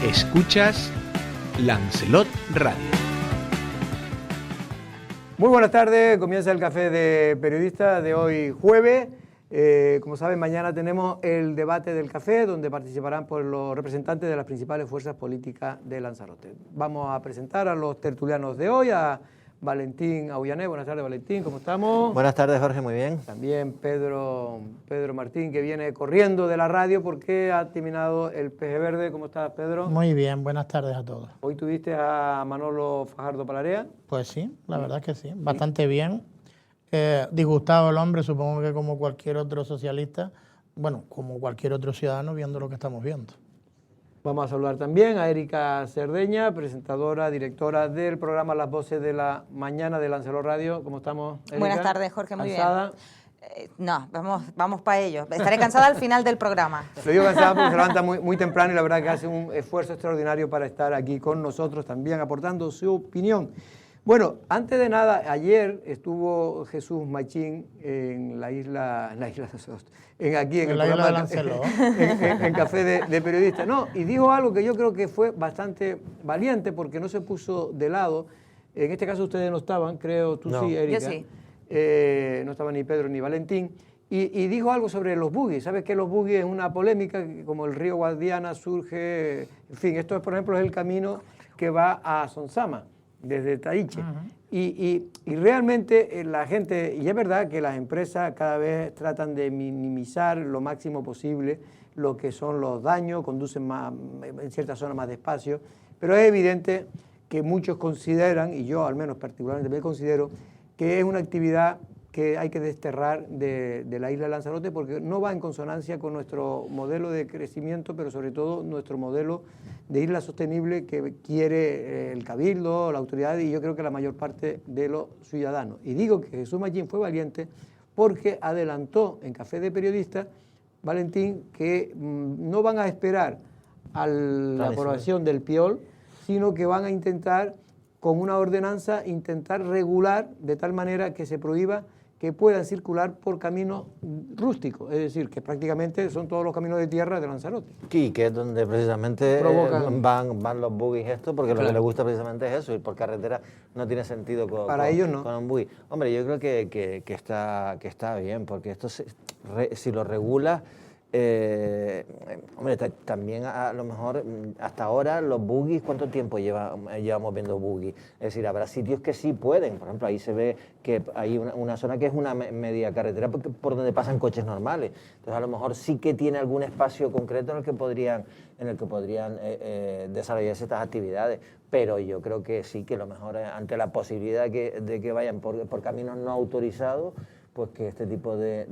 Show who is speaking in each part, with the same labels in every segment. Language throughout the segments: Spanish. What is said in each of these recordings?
Speaker 1: Escuchas Lancelot Radio.
Speaker 2: Muy buenas tardes, comienza el Café de Periodistas de hoy jueves. Como saben, mañana tenemos el debate del café, donde participarán pues, los representantes de las principales fuerzas políticas de Lanzarote. Vamos a presentar a los tertulianos de hoy, a Valentín Aullané. Buenas tardes, Valentín, ¿cómo estamos?
Speaker 3: Buenas tardes, Jorge, muy bien.
Speaker 2: También Pedro Martín, que viene corriendo de la radio porque ha terminado el Peje Verde. ¿Cómo estás, Pedro?
Speaker 4: Muy bien, buenas tardes a todos.
Speaker 2: Hoy tuviste a Manolo Fajardo Palarea.
Speaker 4: Pues sí, la verdad es que sí, bastante bien. Disgustado el hombre, supongo que como cualquier otro socialista, bueno, como cualquier otro ciudadano viendo lo que estamos viendo.
Speaker 2: Vamos a saludar también a Erika Cerdeña, presentadora, directora del programa Las Voces de la Mañana de Lancelot Radio. ¿Cómo estamos, Erika?
Speaker 5: Buenas tardes, Jorge, muy
Speaker 2: ¿Cansada?
Speaker 5: bien. No, vamos para ello. Estaré cansada al final del programa.
Speaker 2: Lo digo cansada porque se levanta muy temprano y la verdad que hace un esfuerzo extraordinario para estar aquí con nosotros también, aportando su opinión. Bueno, antes de nada, ayer estuvo Jesús Machín en la isla de Sost, aquí en el programa
Speaker 4: de Lancelot.
Speaker 2: en Café de Periodistas. No, y dijo algo que yo creo que fue bastante valiente porque no se puso de lado. En este caso ustedes no estaban, creo, tú sí, Erika.
Speaker 5: Yo sí.
Speaker 2: No estaban ni Pedro ni Valentín. Y dijo algo sobre los buggies. ¿Sabes que los buggies es una polémica? Como el río Guadiana surge... En fin, esto, por ejemplo, es el camino que va a Sonsama, desde Taiche. Y realmente la gente, y es verdad que las empresas cada vez tratan de minimizar lo máximo posible lo que son los daños, conducen más, en ciertas zonas más despacio, pero es evidente que muchos consideran, y yo al menos particularmente me considero, que es una actividad que hay que desterrar de la isla de Lanzarote porque no va en consonancia con nuestro modelo de crecimiento, pero sobre todo nuestro modelo de isla sostenible que quiere el Cabildo, la autoridad y yo creo que la mayor parte de los ciudadanos. Y digo que Jesús Machín fue valiente porque adelantó en Café de Periodistas, Valentín, que no van a esperar a la aprobación del PIOL, sino que van a intentar, con una ordenanza, intentar regular de tal manera que se prohíba que puedan circular por caminos rústicos, es decir, que prácticamente son todos los caminos de tierra de Lanzarote.
Speaker 3: Sí, que es donde precisamente van los buggies estos, porque claro, lo que les gusta precisamente es eso, ir por carretera no tiene sentido
Speaker 2: Para ellos no.
Speaker 3: con un buggy. Hombre, yo creo que está bien, porque esto si lo regula... hombre, también a lo mejor hasta ahora los buggies, ¿cuánto tiempo llevamos viendo buggies? Es decir, habrá sitios que sí pueden, por ejemplo, ahí se ve que hay una zona que es una media carretera por donde pasan coches normales, entonces a lo mejor sí que tiene algún espacio concreto en el que podrían desarrollarse estas actividades, pero yo creo que sí, que lo mejor ante la posibilidad de que vayan por caminos no autorizados, pues que este tipo de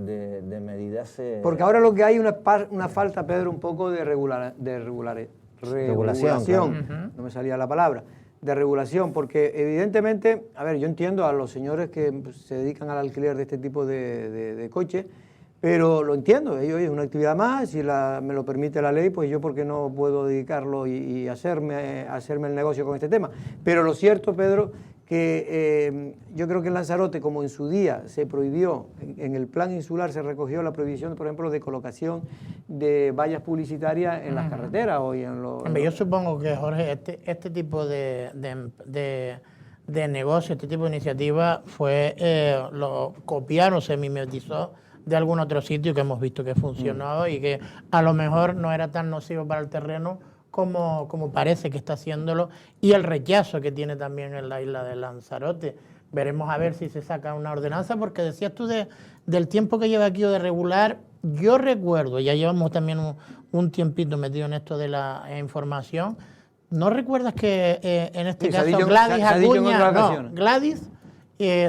Speaker 3: medidas se...
Speaker 2: Porque ahora lo que hay es una falta, Pedro, un poco de regulación.
Speaker 3: Claro.
Speaker 2: No me salía la palabra. De regulación, porque evidentemente, a ver, yo entiendo a los señores que se dedican al alquiler de este tipo de coches, pero lo entiendo, es una actividad más, si me lo permite la ley, pues yo porque no puedo dedicarlo y hacerme el negocio con este tema. Pero lo cierto, Pedro, que yo creo que en Lanzarote, como en su día se prohibió, en el plan insular se recogió la prohibición, por ejemplo, de colocación de vallas publicitarias en las carreteras o en los...
Speaker 4: Hombre, yo supongo que, Jorge, este tipo de negocio, este tipo de iniciativa lo copiaron, se mimetizó de algún otro sitio que hemos visto que funcionó y que a lo mejor no era tan nocivo para el terreno como parece que está haciéndolo, y el rechazo que tiene también en la isla de Lanzarote. Veremos a ver si se saca una ordenanza, porque decías tú del tiempo que lleva aquí de regular. Yo recuerdo, ya llevamos también un tiempito metido en esto de la información. ¿No recuerdas que en este caso Gladys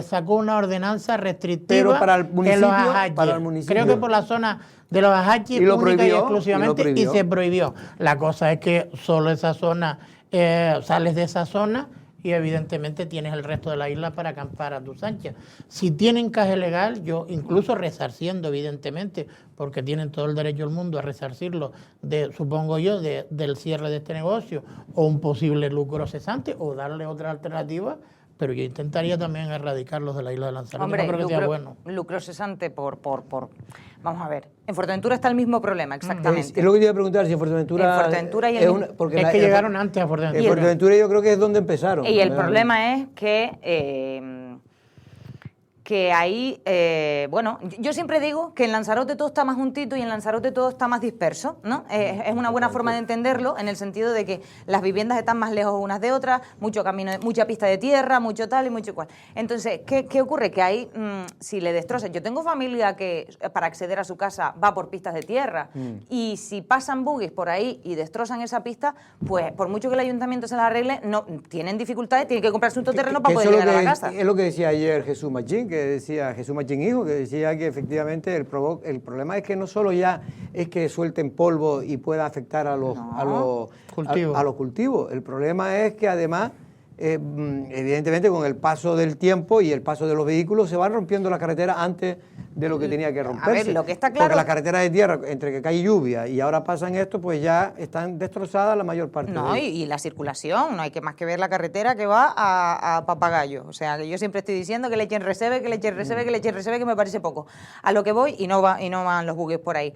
Speaker 4: sacó una ordenanza restrictiva
Speaker 2: para el municipio,
Speaker 4: en los Ajachis?
Speaker 2: para el municipio.
Speaker 4: Creo que por la zona de los Ajachis única y exclusivamente, y se prohibió. La cosa es que solo esa zona, sales de esa zona y evidentemente tienes el resto de la isla para acampar a tus anchas. Si tienen encaje legal, yo incluso resarciendo evidentemente, porque tienen todo el derecho del mundo a resarcirlo, supongo yo, del cierre de este negocio o un posible lucro cesante o darle otra alternativa, pero yo intentaría también erradicarlos de la isla de Lanzarote.
Speaker 5: Hombre,
Speaker 4: no creo que sea bueno.
Speaker 5: Lucro cesante por Vamos a ver. En Fuerteventura está el mismo problema, exactamente.
Speaker 2: Es lo que te iba a preguntar, si en Fuerteventura...
Speaker 5: En Fuerteventura y en
Speaker 2: es
Speaker 5: el-
Speaker 2: porque
Speaker 4: Es que llegaron antes a Fuerteventura.
Speaker 2: En Fuerteventura yo creo que es donde empezaron.
Speaker 5: Y el problema es que ahí, bueno, yo siempre digo que en Lanzarote todo está más juntito y en Lanzarote todo está más disperso, ¿no? Es una buena forma de entenderlo en el sentido de que las viviendas están más lejos unas de otras, mucho camino, mucha pista de tierra, mucho tal y mucho cual. Entonces, ¿qué ocurre? Que ahí, si le destrozan, yo tengo familia que para acceder a su casa va por pistas de tierra y si pasan buggies por ahí y destrozan esa pista, pues por mucho que el ayuntamiento se la arregle, no, tienen dificultades, tienen que comprarse un terreno para poder
Speaker 2: eso
Speaker 5: llegar a la casa.
Speaker 2: es lo que decía ayer Jesús Machín, que decía Jesús Machín hijo, que decía que efectivamente el problema es que no solo ya es que suelten polvo y pueda afectar a los cultivos. El problema es que además, evidentemente con el paso del tiempo y el paso de los vehículos se van rompiendo las carreteras antes de lo que tenía que romperse.
Speaker 5: A ver, lo que está claro...
Speaker 2: Porque las carreteras de tierra, entre que cae lluvia y ahora pasan esto, pues ya están destrozadas la mayor parte
Speaker 5: No,
Speaker 2: de
Speaker 5: y la circulación, no hay que más que ver la carretera que va a Papagayo. O sea, que yo siempre estoy diciendo que le echen resebe, que le echen resebe, que le echen resebe, que me parece poco. A lo que voy, y no van los bugues por ahí.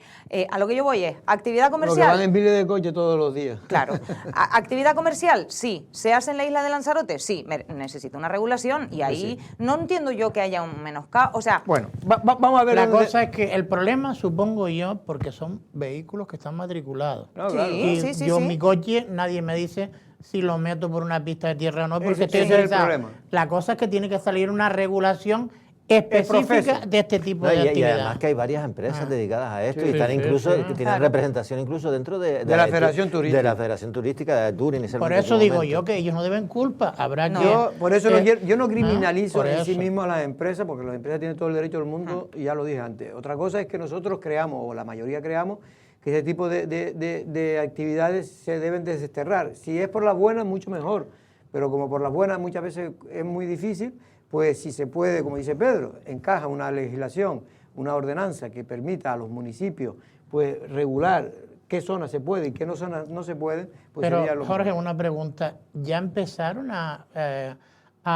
Speaker 5: A lo que yo voy es, actividad
Speaker 2: Lo que
Speaker 5: comercial.
Speaker 2: van en miles de coche todos los días.
Speaker 5: Claro. Actividad comercial, sí. ¿Se hace en la isla de Lanzarote? Sí. Necesita una regulación y ahí no entiendo yo que haya un menoscabo. O sea,
Speaker 2: Bueno, vamos a ver...
Speaker 4: La
Speaker 2: dónde-
Speaker 4: cosa es que el problema, supongo yo, porque son vehículos que están matriculados.
Speaker 2: No,
Speaker 5: Sí.
Speaker 2: claro.
Speaker 4: Y
Speaker 5: sí,
Speaker 4: yo
Speaker 5: sí.
Speaker 4: mi coche, nadie me dice si lo meto por una pista de tierra o no, porque
Speaker 2: Ese
Speaker 4: estoy
Speaker 2: es el
Speaker 4: autorizado.
Speaker 2: problema.
Speaker 4: La cosa es que tiene que salir una regulación específica
Speaker 2: profeso.
Speaker 4: de este tipo
Speaker 3: No,
Speaker 4: de
Speaker 3: y
Speaker 4: actividad.
Speaker 3: además que hay varias empresas dedicadas a esto
Speaker 4: Sí,
Speaker 3: y están
Speaker 4: sí,
Speaker 3: incluso,
Speaker 4: sí.
Speaker 3: que tienen
Speaker 5: Claro.
Speaker 3: representación incluso dentro de
Speaker 2: la Federación Turística.
Speaker 3: De la Federación Turística de Touring y
Speaker 4: Por
Speaker 3: Servicios
Speaker 4: eso
Speaker 3: de
Speaker 4: digo
Speaker 3: momento.
Speaker 4: yo que ellos no deben culpa. Habrá
Speaker 5: No.
Speaker 4: que...
Speaker 2: Yo, por eso yo no criminalizo
Speaker 4: por
Speaker 2: en sí
Speaker 4: eso.
Speaker 2: mismo a las empresas, porque las empresas tienen todo el derecho del mundo, y ya lo dije antes. Otra cosa es que nosotros creamos, o la mayoría creamos, que ese tipo de actividades se deben desterrar. Si es por las buenas, mucho mejor, pero como por las buenas muchas veces es muy difícil, pues si se puede, como dice Pedro, encaja una legislación, una ordenanza que permita a los municipios pues regular qué zonas se puede y qué zonas no se pueden, pues
Speaker 4: Pero,
Speaker 2: sería lo
Speaker 4: Jorge,
Speaker 2: mejor.
Speaker 4: una pregunta. ¿Ya empezaron a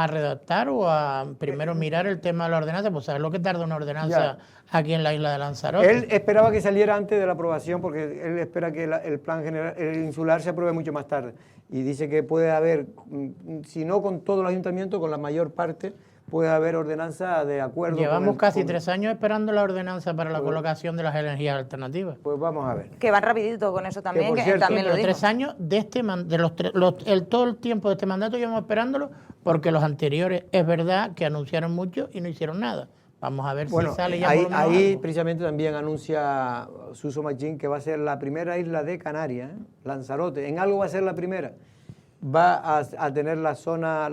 Speaker 4: redactar o a primero mirar el tema de la ordenanza? Pues sabes lo que tarda una ordenanza aquí en la isla de Lanzarote.
Speaker 2: Él esperaba que saliera antes de la aprobación porque él espera que el plan general, el insular se apruebe mucho más tarde. Y dice que puede haber, si no con todo el ayuntamiento, con la mayor parte, puede haber ordenanza de acuerdo.
Speaker 4: Llevamos casi 3 años esperando la ordenanza para la colocación de las energías alternativas.
Speaker 2: Pues vamos a ver.
Speaker 5: que van rapidito con eso también,
Speaker 2: por
Speaker 5: que
Speaker 2: cierto,
Speaker 5: también lo
Speaker 4: Pero
Speaker 5: dijo.
Speaker 4: 3 años de este todo el tiempo de este mandato llevamos esperándolo porque los anteriores es verdad que anunciaron mucho y no hicieron nada. Vamos a ver
Speaker 2: Bueno,
Speaker 4: si sale ya
Speaker 2: ahí,
Speaker 4: por lo menos
Speaker 2: ahí
Speaker 4: algo.
Speaker 2: precisamente también anuncia Suso Machín que va a ser la primera isla de Canarias, Lanzarote. En algo va a ser la primera. Va a tener la zona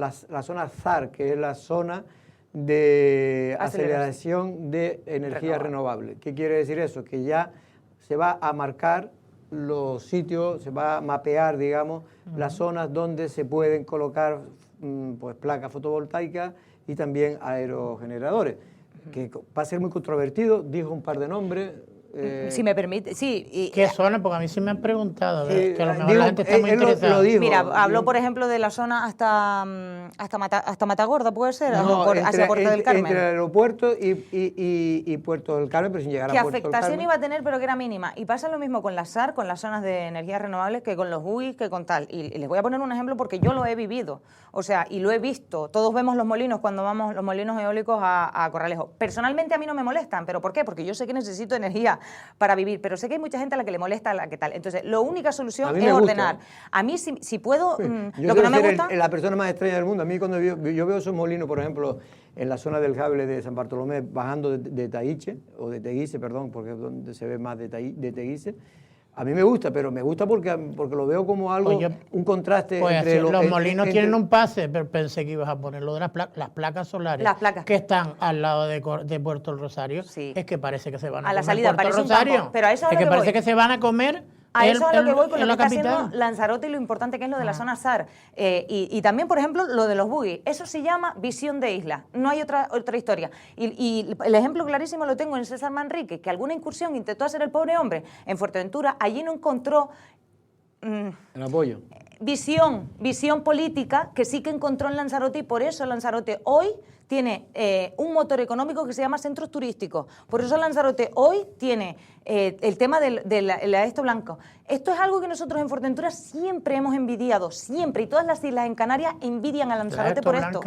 Speaker 2: ZAR, que es la zona de aceleración de energía renovable. ¿Qué quiere decir eso? Que ya se va a marcar los sitios, se va a mapear, digamos, las zonas donde se pueden colocar pues placas fotovoltaicas y también aerogeneradores, que va a ser muy controvertido, dijo un par de nombres.
Speaker 5: Si me permite, sí. Y,
Speaker 4: ¿Qué zona? Porque a mí sí me han preguntado, a ver,
Speaker 2: Sí,
Speaker 4: que a lo mejor
Speaker 2: digo,
Speaker 4: la gente está muy
Speaker 2: él lo
Speaker 4: interesada.
Speaker 2: dijo.
Speaker 5: mira, habló
Speaker 2: Yo-
Speaker 5: por ejemplo de la zona hasta Matagorda, ¿puede ser?
Speaker 2: No,
Speaker 5: Hacia Puerto del Carmen.
Speaker 2: entre el aeropuerto y Puerto del Carmen, pero sin llegar
Speaker 5: ¿Qué
Speaker 2: a Puerto del
Speaker 5: afectación
Speaker 2: Carmen.
Speaker 5: iba a tener, pero que era mínima? Y pasa lo mismo con las SAR, con las zonas de energías renovables, que con los UIs, que con tal. Y les voy a poner un ejemplo porque yo lo he vivido. O sea, y lo he visto. Todos vemos los molinos cuando vamos, los molinos eólicos a Corralejo. Personalmente a mí no me molestan. ¿Pero por qué? Porque yo sé que necesito energía para vivir, pero sé que hay mucha gente a la que le molesta la que tal. Entonces, la única
Speaker 2: A
Speaker 5: solución
Speaker 2: mí
Speaker 5: es
Speaker 2: me gusta,
Speaker 5: ordenar. A mí, si puedo,
Speaker 2: Yo
Speaker 5: lo que
Speaker 2: quiero
Speaker 5: no me
Speaker 2: ser
Speaker 5: gusta...
Speaker 2: la persona más extraña del mundo. A mí cuando yo veo esos molinos, por ejemplo, en la zona del Jable de San Bartolomé, bajando de Taíche, o de Teguise, perdón, porque es donde se ve más de Teguise, a mí me gusta, pero me gusta porque lo veo como algo,
Speaker 4: Pues
Speaker 2: un contraste
Speaker 4: Pues
Speaker 2: entre
Speaker 4: así, los molinos
Speaker 2: entre-
Speaker 4: tienen un pase, pero pensé que ibas a poner lo de las placas solares
Speaker 5: Las placas.
Speaker 4: que están al lado de Puerto del Rosario.
Speaker 5: Sí.
Speaker 4: Es que parece que se van a,
Speaker 5: A la
Speaker 4: comer
Speaker 5: salida,
Speaker 4: Puerto
Speaker 5: parece
Speaker 4: del
Speaker 5: un
Speaker 4: Rosario.
Speaker 5: campo, pero a eso es
Speaker 4: es
Speaker 5: a lo
Speaker 4: que
Speaker 5: que
Speaker 4: parece
Speaker 5: voy.
Speaker 4: que se van a comer
Speaker 5: A eso es a lo que voy con
Speaker 4: en
Speaker 5: lo que
Speaker 4: la
Speaker 5: está
Speaker 4: capital.
Speaker 5: haciendo Lanzarote y lo importante que es lo de la zona SAR. Y también, por ejemplo, lo de los buggies. Eso se llama visión de isla. No hay otra historia. Y el ejemplo clarísimo lo tengo en César Manrique, que alguna incursión intentó hacer el pobre hombre en Fuerteventura. Allí no encontró
Speaker 2: el apoyo.
Speaker 5: visión política que sí que encontró en Lanzarote, y por eso Lanzarote hoy tiene un motor económico que se llama centros turísticos. Por eso Lanzarote hoy tiene el tema de la esto blanco. Esto es algo que nosotros en Fuerteventura siempre hemos envidiado, siempre, y todas las islas en Canarias envidian a Lanzarote por esto.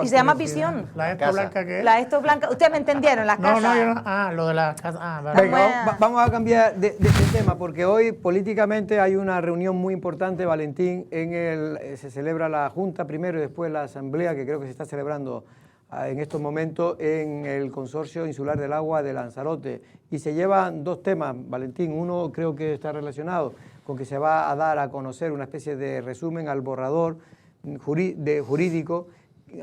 Speaker 5: Y se llama visión.
Speaker 4: ¿La esto blanca qué es?
Speaker 5: La esto blanca, ustedes me entendieron, las casas.
Speaker 4: No, yo no. Lo de las casas. Vale.
Speaker 2: Venga, vamos a cambiar de tema, porque hoy políticamente hay una reunión muy importante, Valentín, se celebra la Junta primero y después la Asamblea, que creo que se está celebrando en estos momentos en el Consorcio Insular del Agua de Lanzarote. Y se llevan dos temas, Valentín. Uno creo que está relacionado con que se va a dar a conocer una especie de resumen al borrador jurídico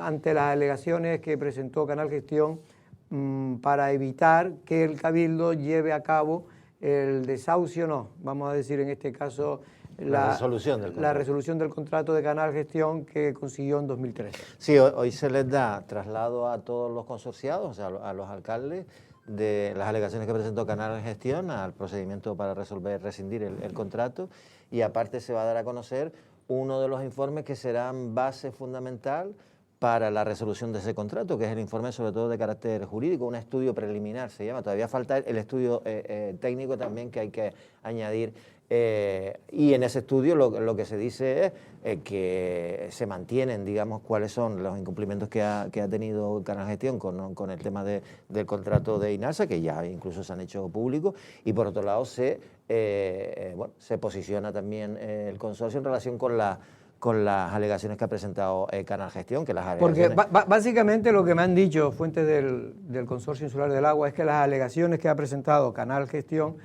Speaker 2: ante las alegaciones que presentó Canal Gestión para evitar que el Cabildo lleve a cabo el desahucio, no, vamos a decir en este caso la resolución del contrato de Canal Gestión que consiguió en 2013.
Speaker 3: Sí, hoy se les da traslado a todos los consorciados, o sea, a los alcaldes, de las alegaciones que presentó Canal Gestión al procedimiento para rescindir el contrato, y aparte se va a dar a conocer uno de los informes que serán base fundamental para la resolución de ese contrato, que es el informe sobre todo de carácter jurídico, un estudio preliminar se llama, todavía falta el estudio técnico también que hay que añadir, y en ese estudio lo que se dice es que se mantienen, digamos, cuáles son los incumplimientos que ha tenido Canal Gestión con el tema del contrato de INASA, que ya incluso se han hecho públicos, y por otro lado se posiciona también el consorcio en relación con las alegaciones que ha presentado Canal Gestión, que las alegaciones...
Speaker 2: Porque básicamente lo que me han dicho fuentes del Consorcio Insular del Agua es que las alegaciones que ha presentado Canal Gestión,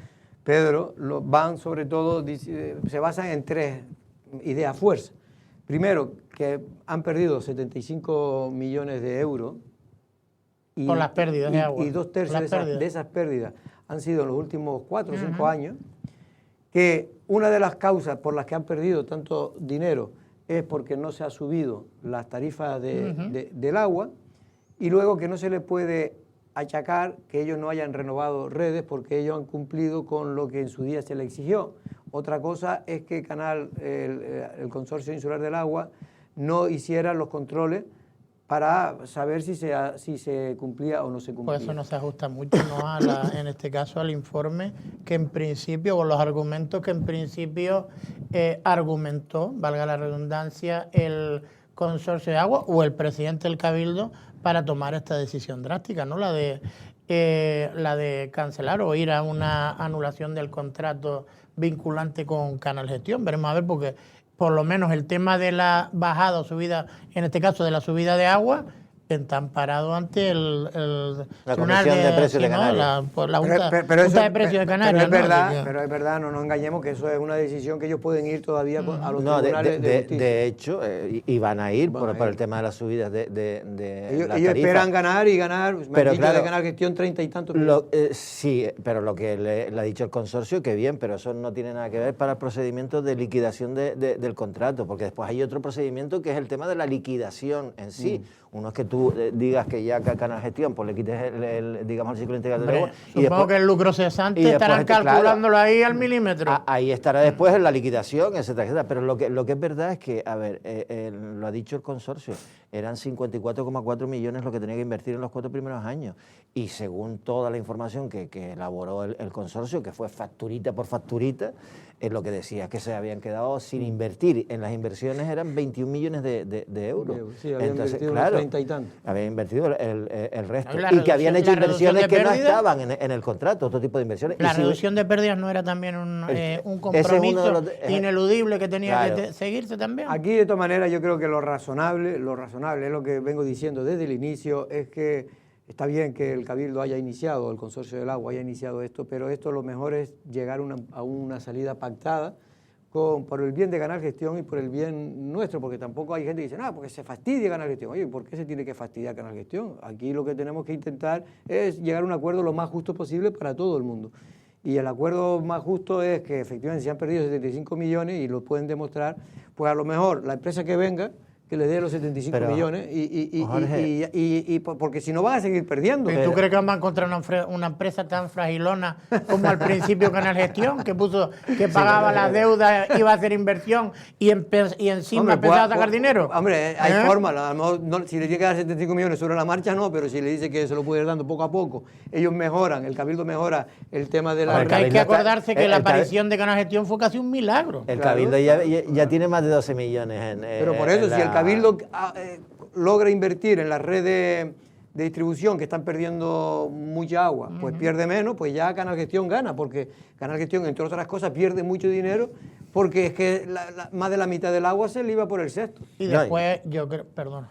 Speaker 2: Pedro, van sobre todo, se basan en tres ideas fuerza. Primero, que han perdido 75 millones de euros.
Speaker 4: Por las pérdidas de agua.
Speaker 2: Y 2/3 de esas pérdidas han sido en los últimos 4 o 5 años. Que una de las causas por las que han perdido tanto dinero es porque no se ha subido las tarifas del agua, y luego que no se le puede achacar que ellos no hayan renovado redes porque ellos han cumplido con lo que en su día se le exigió. Otra cosa es que el Consorcio Insular del Agua no hiciera los controles para saber si se cumplía o no se cumplía.
Speaker 4: Pues eso no se ajusta mucho, ¿no? En este caso al informe que en principio, o los argumentos que en principio argumentó, valga la redundancia, el Consorcio de Agua o el presidente del Cabildo para tomar esta decisión drástica, ¿no? La de cancelar o ir a una anulación del contrato vinculante con Canal Gestión. Veremos a ver, porque por lo menos el tema de la bajada o subida, en este caso de la subida de agua, está amparado ante
Speaker 3: la Comisión de Precios de Canarias.
Speaker 4: Por la Junta de Precios de Canarias.
Speaker 2: Pero es verdad, no nos engañemos que eso es una decisión que ellos pueden ir todavía a los tribunales de justicia.
Speaker 3: De hecho, y van a ir por el tema de las subidas de
Speaker 2: ellos esperan ganar, pero claro, de Canal Gestión 30 y tantos millones.
Speaker 3: Sí, pero lo que le ha dicho el consorcio, que bien, pero eso no tiene nada que ver para el procedimiento de liquidación del contrato, porque después hay otro procedimiento que es el tema de la liquidación en sí. Uno es que tú digas que ya Canal Gestión, pues le quites digamos el ciclo integral del agua.
Speaker 4: Supongo que el lucro cesante estarán calculándolo ahí al milímetro.
Speaker 3: Ahí estará después en la liquidación, etcétera, etcétera. Pero lo que es verdad es que, a ver, lo ha dicho el consorcio, eran 54,4 millones lo que tenía que invertir en los 4 primeros años. Y según toda la información que elaboró el consorcio, que fue facturita por facturita, lo que decía es que se habían quedado sin invertir. En las inversiones eran 21 millones de euros.
Speaker 2: Sí, habían invertido unos 30 y tantos.
Speaker 3: Habían invertido el resto. Y que habían hecho inversiones que no estaban en el contrato, otro tipo de inversiones.
Speaker 4: La reducción de pérdidas no era también un compromiso ineludible que tenía que seguirse también.
Speaker 2: Aquí, de todas maneras, yo creo que lo razonable es lo que vengo diciendo desde el inicio, es que está bien que el Cabildo haya iniciado, el Consorcio del Agua haya iniciado esto, pero esto lo mejor es llegar a una salida pactada por el bien de Canal Gestión y por el bien nuestro, porque tampoco hay gente que dice, porque se fastidia Canal Gestión. Oye, ¿por qué se tiene que fastidiar Canal Gestión? Aquí lo que tenemos que intentar es llegar a un acuerdo lo más justo posible para todo el mundo. Y el acuerdo más justo es que efectivamente se han perdido 75 millones y lo pueden demostrar, pues a lo mejor la empresa que venga, que les dé los 75
Speaker 3: Pero,
Speaker 2: millones porque si no van a seguir perdiendo.
Speaker 4: ¿Y tú crees que vamos a encontrar una empresa tan fragilona como al principio Canal Gestión, que puso que pagaba las deudas, iba a hacer inversión y encima empezaba a sacar dinero?
Speaker 2: Hombre, hay forma, a lo mejor si le llega a dar 75 millones sobre la marcha no, pero si le dice que se lo puede ir dando poco a poco, ellos mejoran, el Cabildo mejora el tema de la...
Speaker 4: Porque hay que acordarse que la aparición de Canal Gestión fue casi un milagro.
Speaker 3: El Cabildo ya tiene más de 12 millones
Speaker 2: Pero por eso, si el Cabildo logra invertir en la red de distribución, que están perdiendo mucha agua, pues pierde menos, pues ya Canal Gestión gana, porque Canal Gestión, entre otras cosas, pierde mucho dinero, porque es que más de la mitad del agua se le iba por el cesto.
Speaker 4: Y después, yo creo, perdón.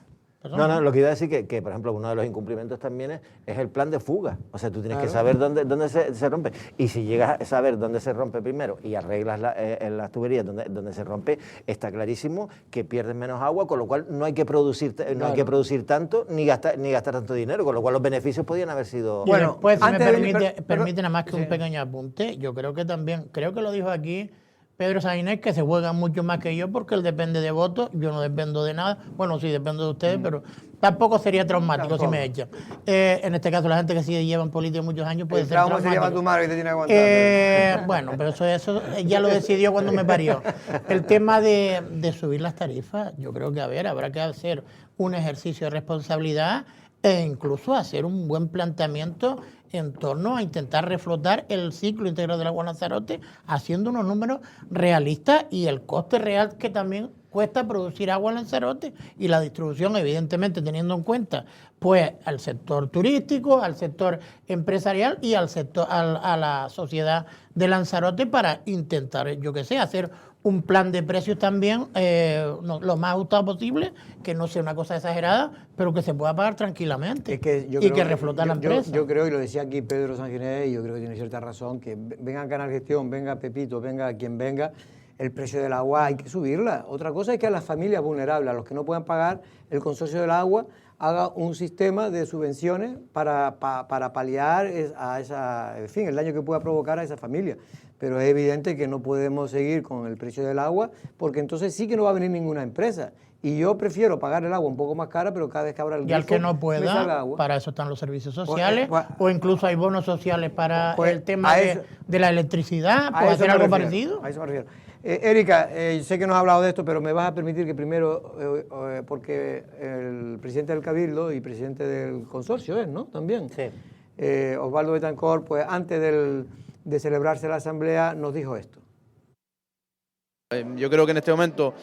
Speaker 3: No, lo que iba a decir que, por ejemplo, uno de los incumplimientos también es el plan de fuga. O sea, tú tienes que saber dónde se rompe. Y si llegas a saber dónde se rompe primero y arreglas las tuberías donde se rompe, está clarísimo que pierdes menos agua, con lo cual no hay que producir, no hay que producir tanto ni gastar tanto dinero, con lo cual los beneficios podían haber sido...
Speaker 4: Bueno, pues si me permite nada más que un pequeño apunte, yo creo que también, creo que lo dijo aquí Pedro Sainés, que se juega mucho más que yo porque él depende de votos, yo no dependo de nada. Bueno, sí, dependo de ustedes, pero tampoco sería traumático si me echan. En este caso, la gente que sí lleva en política muchos años puede ser traumático.
Speaker 2: Se lleva tu madre y te tiene aguantado.
Speaker 4: Bueno, pero eso ya lo decidió cuando me parió. El tema de subir las tarifas, yo creo que, a ver, habrá que hacer un ejercicio de responsabilidad e incluso hacer un buen planteamiento en torno a intentar reflotar el ciclo integral del agua en Lanzarote, haciendo unos números realistas y el coste real que también cuesta producir agua en Lanzarote y la distribución, evidentemente teniendo en cuenta pues al sector turístico, al sector empresarial y al sector a la sociedad de Lanzarote, para intentar, yo que sé, hacer un plan de precios también lo más ajustado posible, que no sea una cosa exagerada, pero que se pueda pagar tranquilamente y que reflotar la empresa.
Speaker 2: Yo creo, y lo decía aquí Pedro Sanginés, y yo creo que tiene cierta razón, que venga Canal Gestión, venga Pepito, venga quien venga, el precio del agua hay que subirla. Otra cosa es que a las familias vulnerables, a los que no puedan pagar, el consorcio del agua haga un sistema de subvenciones para paliar a esa, en fin, el daño que pueda provocar a esa familia. Pero es evidente que no podemos seguir con el precio del agua, porque entonces sí que no va a venir ninguna empresa. Y yo prefiero pagar el agua un poco más cara, pero cada vez que abra el grifo,
Speaker 4: y al que no pueda, para eso están los servicios sociales, o incluso hay bonos sociales para el tema de la electricidad, ¿puede hacer algo parecido?
Speaker 2: A eso me refiero. Erika, sé que nos has hablado de esto, pero me vas a permitir que primero, porque el presidente del Cabildo y presidente del consorcio es, ¿no? También.
Speaker 3: Sí.
Speaker 2: Osvaldo Betancourt, pues antes de celebrarse la asamblea, nos dijo esto.
Speaker 6: Yo creo que en este momento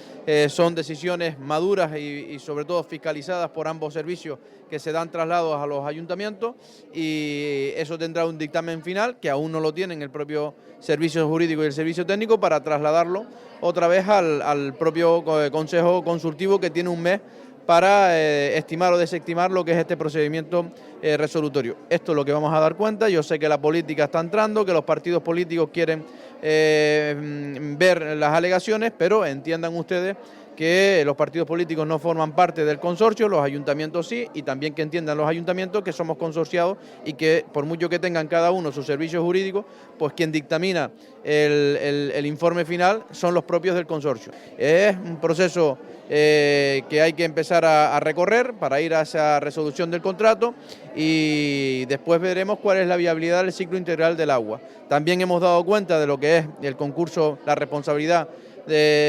Speaker 6: son decisiones maduras y sobre todo fiscalizadas por ambos servicios que se dan traslados a los ayuntamientos, y eso tendrá un dictamen final que aún no lo tienen el propio servicio jurídico y el servicio técnico, para trasladarlo otra vez al propio Consejo Consultivo, que tiene un mes para estimar o desestimar lo que es este procedimiento resolutorio. Esto es lo que vamos a dar cuenta. Yo sé que la política está entrando, que los partidos políticos quieren ver las alegaciones, pero entiendan ustedes que los partidos políticos no forman parte del consorcio, los ayuntamientos sí, y también que entiendan los ayuntamientos que somos consorciados y que por mucho que tengan cada uno sus servicios jurídicos, pues quien dictamina el informe final son los propios del consorcio. Es un proceso que hay que empezar a recorrer para ir a esa resolución del contrato, y después veremos cuál es la viabilidad del ciclo integral del agua. También hemos dado cuenta de lo que es el concurso, la responsabilidad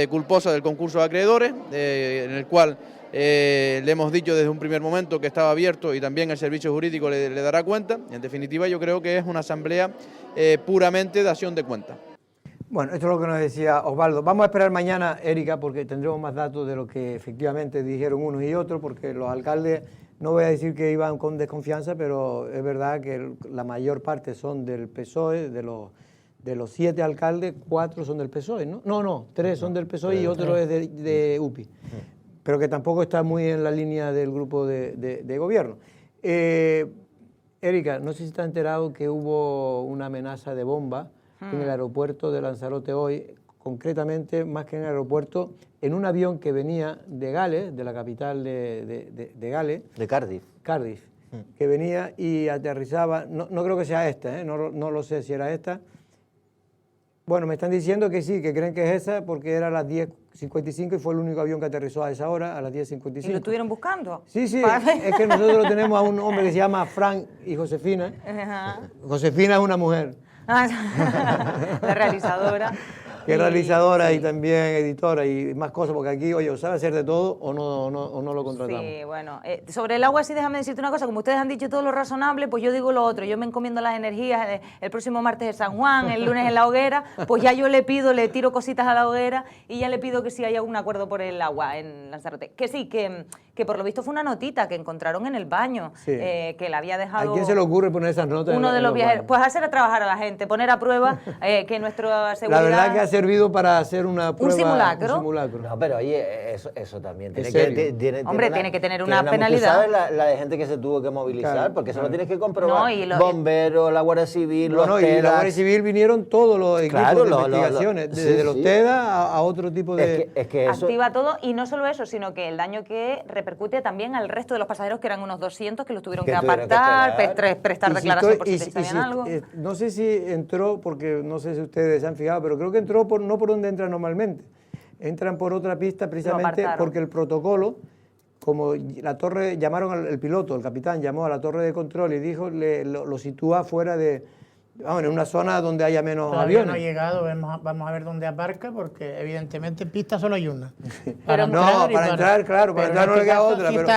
Speaker 6: culposa del concurso de acreedores, en el cual le hemos dicho desde un primer momento que estaba abierto, y también el servicio jurídico le dará cuenta. En definitiva, yo creo que es una asamblea puramente de acción de cuentas.
Speaker 2: Bueno, esto es lo que nos decía Osvaldo. Vamos a esperar mañana, Erika, porque tendremos más datos de lo que efectivamente dijeron unos y otros, porque los alcaldes, no voy a decir que iban con desconfianza, pero es verdad que la mayor parte son del PSOE, de los 7 alcaldes, 4 son del PSOE, ¿no? No, 3 son del PSOE y otro es de UPI, pero que tampoco está muy en la línea del grupo de gobierno. Erika, no sé si está enterado que hubo una amenaza de bomba en el aeropuerto de Lanzarote hoy, concretamente, más que en el aeropuerto, en un avión que venía de Gales, de la capital de Gales.
Speaker 3: De Cardiff.
Speaker 2: Que venía y aterrizaba, no creo que sea esta, no lo sé si era esta, Bueno, me están diciendo que sí, que creen que es esa porque era a las 10:55 y fue el único avión que aterrizó a esa hora, a las 10:55.
Speaker 5: ¿Y lo estuvieron buscando?
Speaker 2: Sí, sí, es que nosotros tenemos a un hombre que se llama Frank y Josefina.
Speaker 5: Ajá.
Speaker 2: Josefina es una mujer,
Speaker 5: La realizadora.
Speaker 2: que es realizadora y también editora y más cosas, porque aquí, oye, o sabe hacer de todo o no lo contratamos.
Speaker 5: Sí, bueno, sobre el agua sí déjame decirte una cosa, como ustedes han dicho todo lo razonable, pues yo digo lo otro, yo me encomiendo las energías, el próximo martes es San Juan, el lunes en la hoguera, pues ya yo le tiro cositas a la hoguera y ya le pido que sí haya un acuerdo por el agua en Lanzarote. Que sí, que por lo visto fue una notita que encontraron en el baño,
Speaker 2: Sí.
Speaker 5: Que la había dejado...
Speaker 2: ¿A quién se le ocurre poner esas notas?
Speaker 5: Uno de los viajeros,
Speaker 2: baños?
Speaker 5: pues hacer a trabajar a la gente, poner a prueba que nuestra seguridad...
Speaker 2: La verdad que ha servido para hacer una prueba.
Speaker 5: simulacro.
Speaker 2: Un simulacro.
Speaker 3: No, pero oye, eso también.
Speaker 2: ¿En
Speaker 3: Tiene
Speaker 2: serio?
Speaker 5: Hombre, tiene que tener una penalidad.
Speaker 3: ¿Tú sabes la de gente que se tuvo que movilizar?
Speaker 2: Claro,
Speaker 3: Porque eso
Speaker 2: claro.
Speaker 3: lo tienes que comprobar.
Speaker 5: No, y
Speaker 3: Bomberos, la Guardia Civil, los
Speaker 2: No, y la
Speaker 3: TEDx.
Speaker 2: Guardia Civil vinieron todos los equipos
Speaker 3: Claro,
Speaker 2: de
Speaker 3: lo-
Speaker 2: investigaciones,
Speaker 3: sí,
Speaker 2: desde los
Speaker 3: sí.
Speaker 2: TEDA a otro tipo de...
Speaker 3: Es que eso...
Speaker 5: Activa todo y no solo eso, sino que el daño que repercute también al resto de los pasajeros, que eran unos 200, que los tuvieron
Speaker 3: Que
Speaker 5: que
Speaker 3: tuvieron que
Speaker 5: apartar,
Speaker 3: esperar.
Speaker 5: prestar
Speaker 2: Y si
Speaker 5: declaración
Speaker 2: estoy-
Speaker 5: por si
Speaker 2: y
Speaker 5: sabían
Speaker 2: si-
Speaker 5: algo.
Speaker 2: no sé si entró, porque no sé si ustedes se han fijado, pero creo que entró no por donde entra normalmente. Entran por otra pista precisamente
Speaker 5: apartaron.
Speaker 2: porque el protocolo, como la torre, llamaron el piloto, el capitán llamó a la torre de control y dijo, lo sitúa fuera de, vamos, en una zona donde haya menos
Speaker 4: Todavía
Speaker 2: aviones.
Speaker 4: no ha llegado, vamos a ver dónde aparca, porque evidentemente pista solo hay una.
Speaker 5: Pero
Speaker 2: no,
Speaker 4: y
Speaker 2: para entrar, claro, para
Speaker 4: pero
Speaker 2: entrar
Speaker 4: en
Speaker 2: no le
Speaker 4: este
Speaker 2: queda
Speaker 4: caso,
Speaker 2: otra,
Speaker 4: Si,
Speaker 2: pero-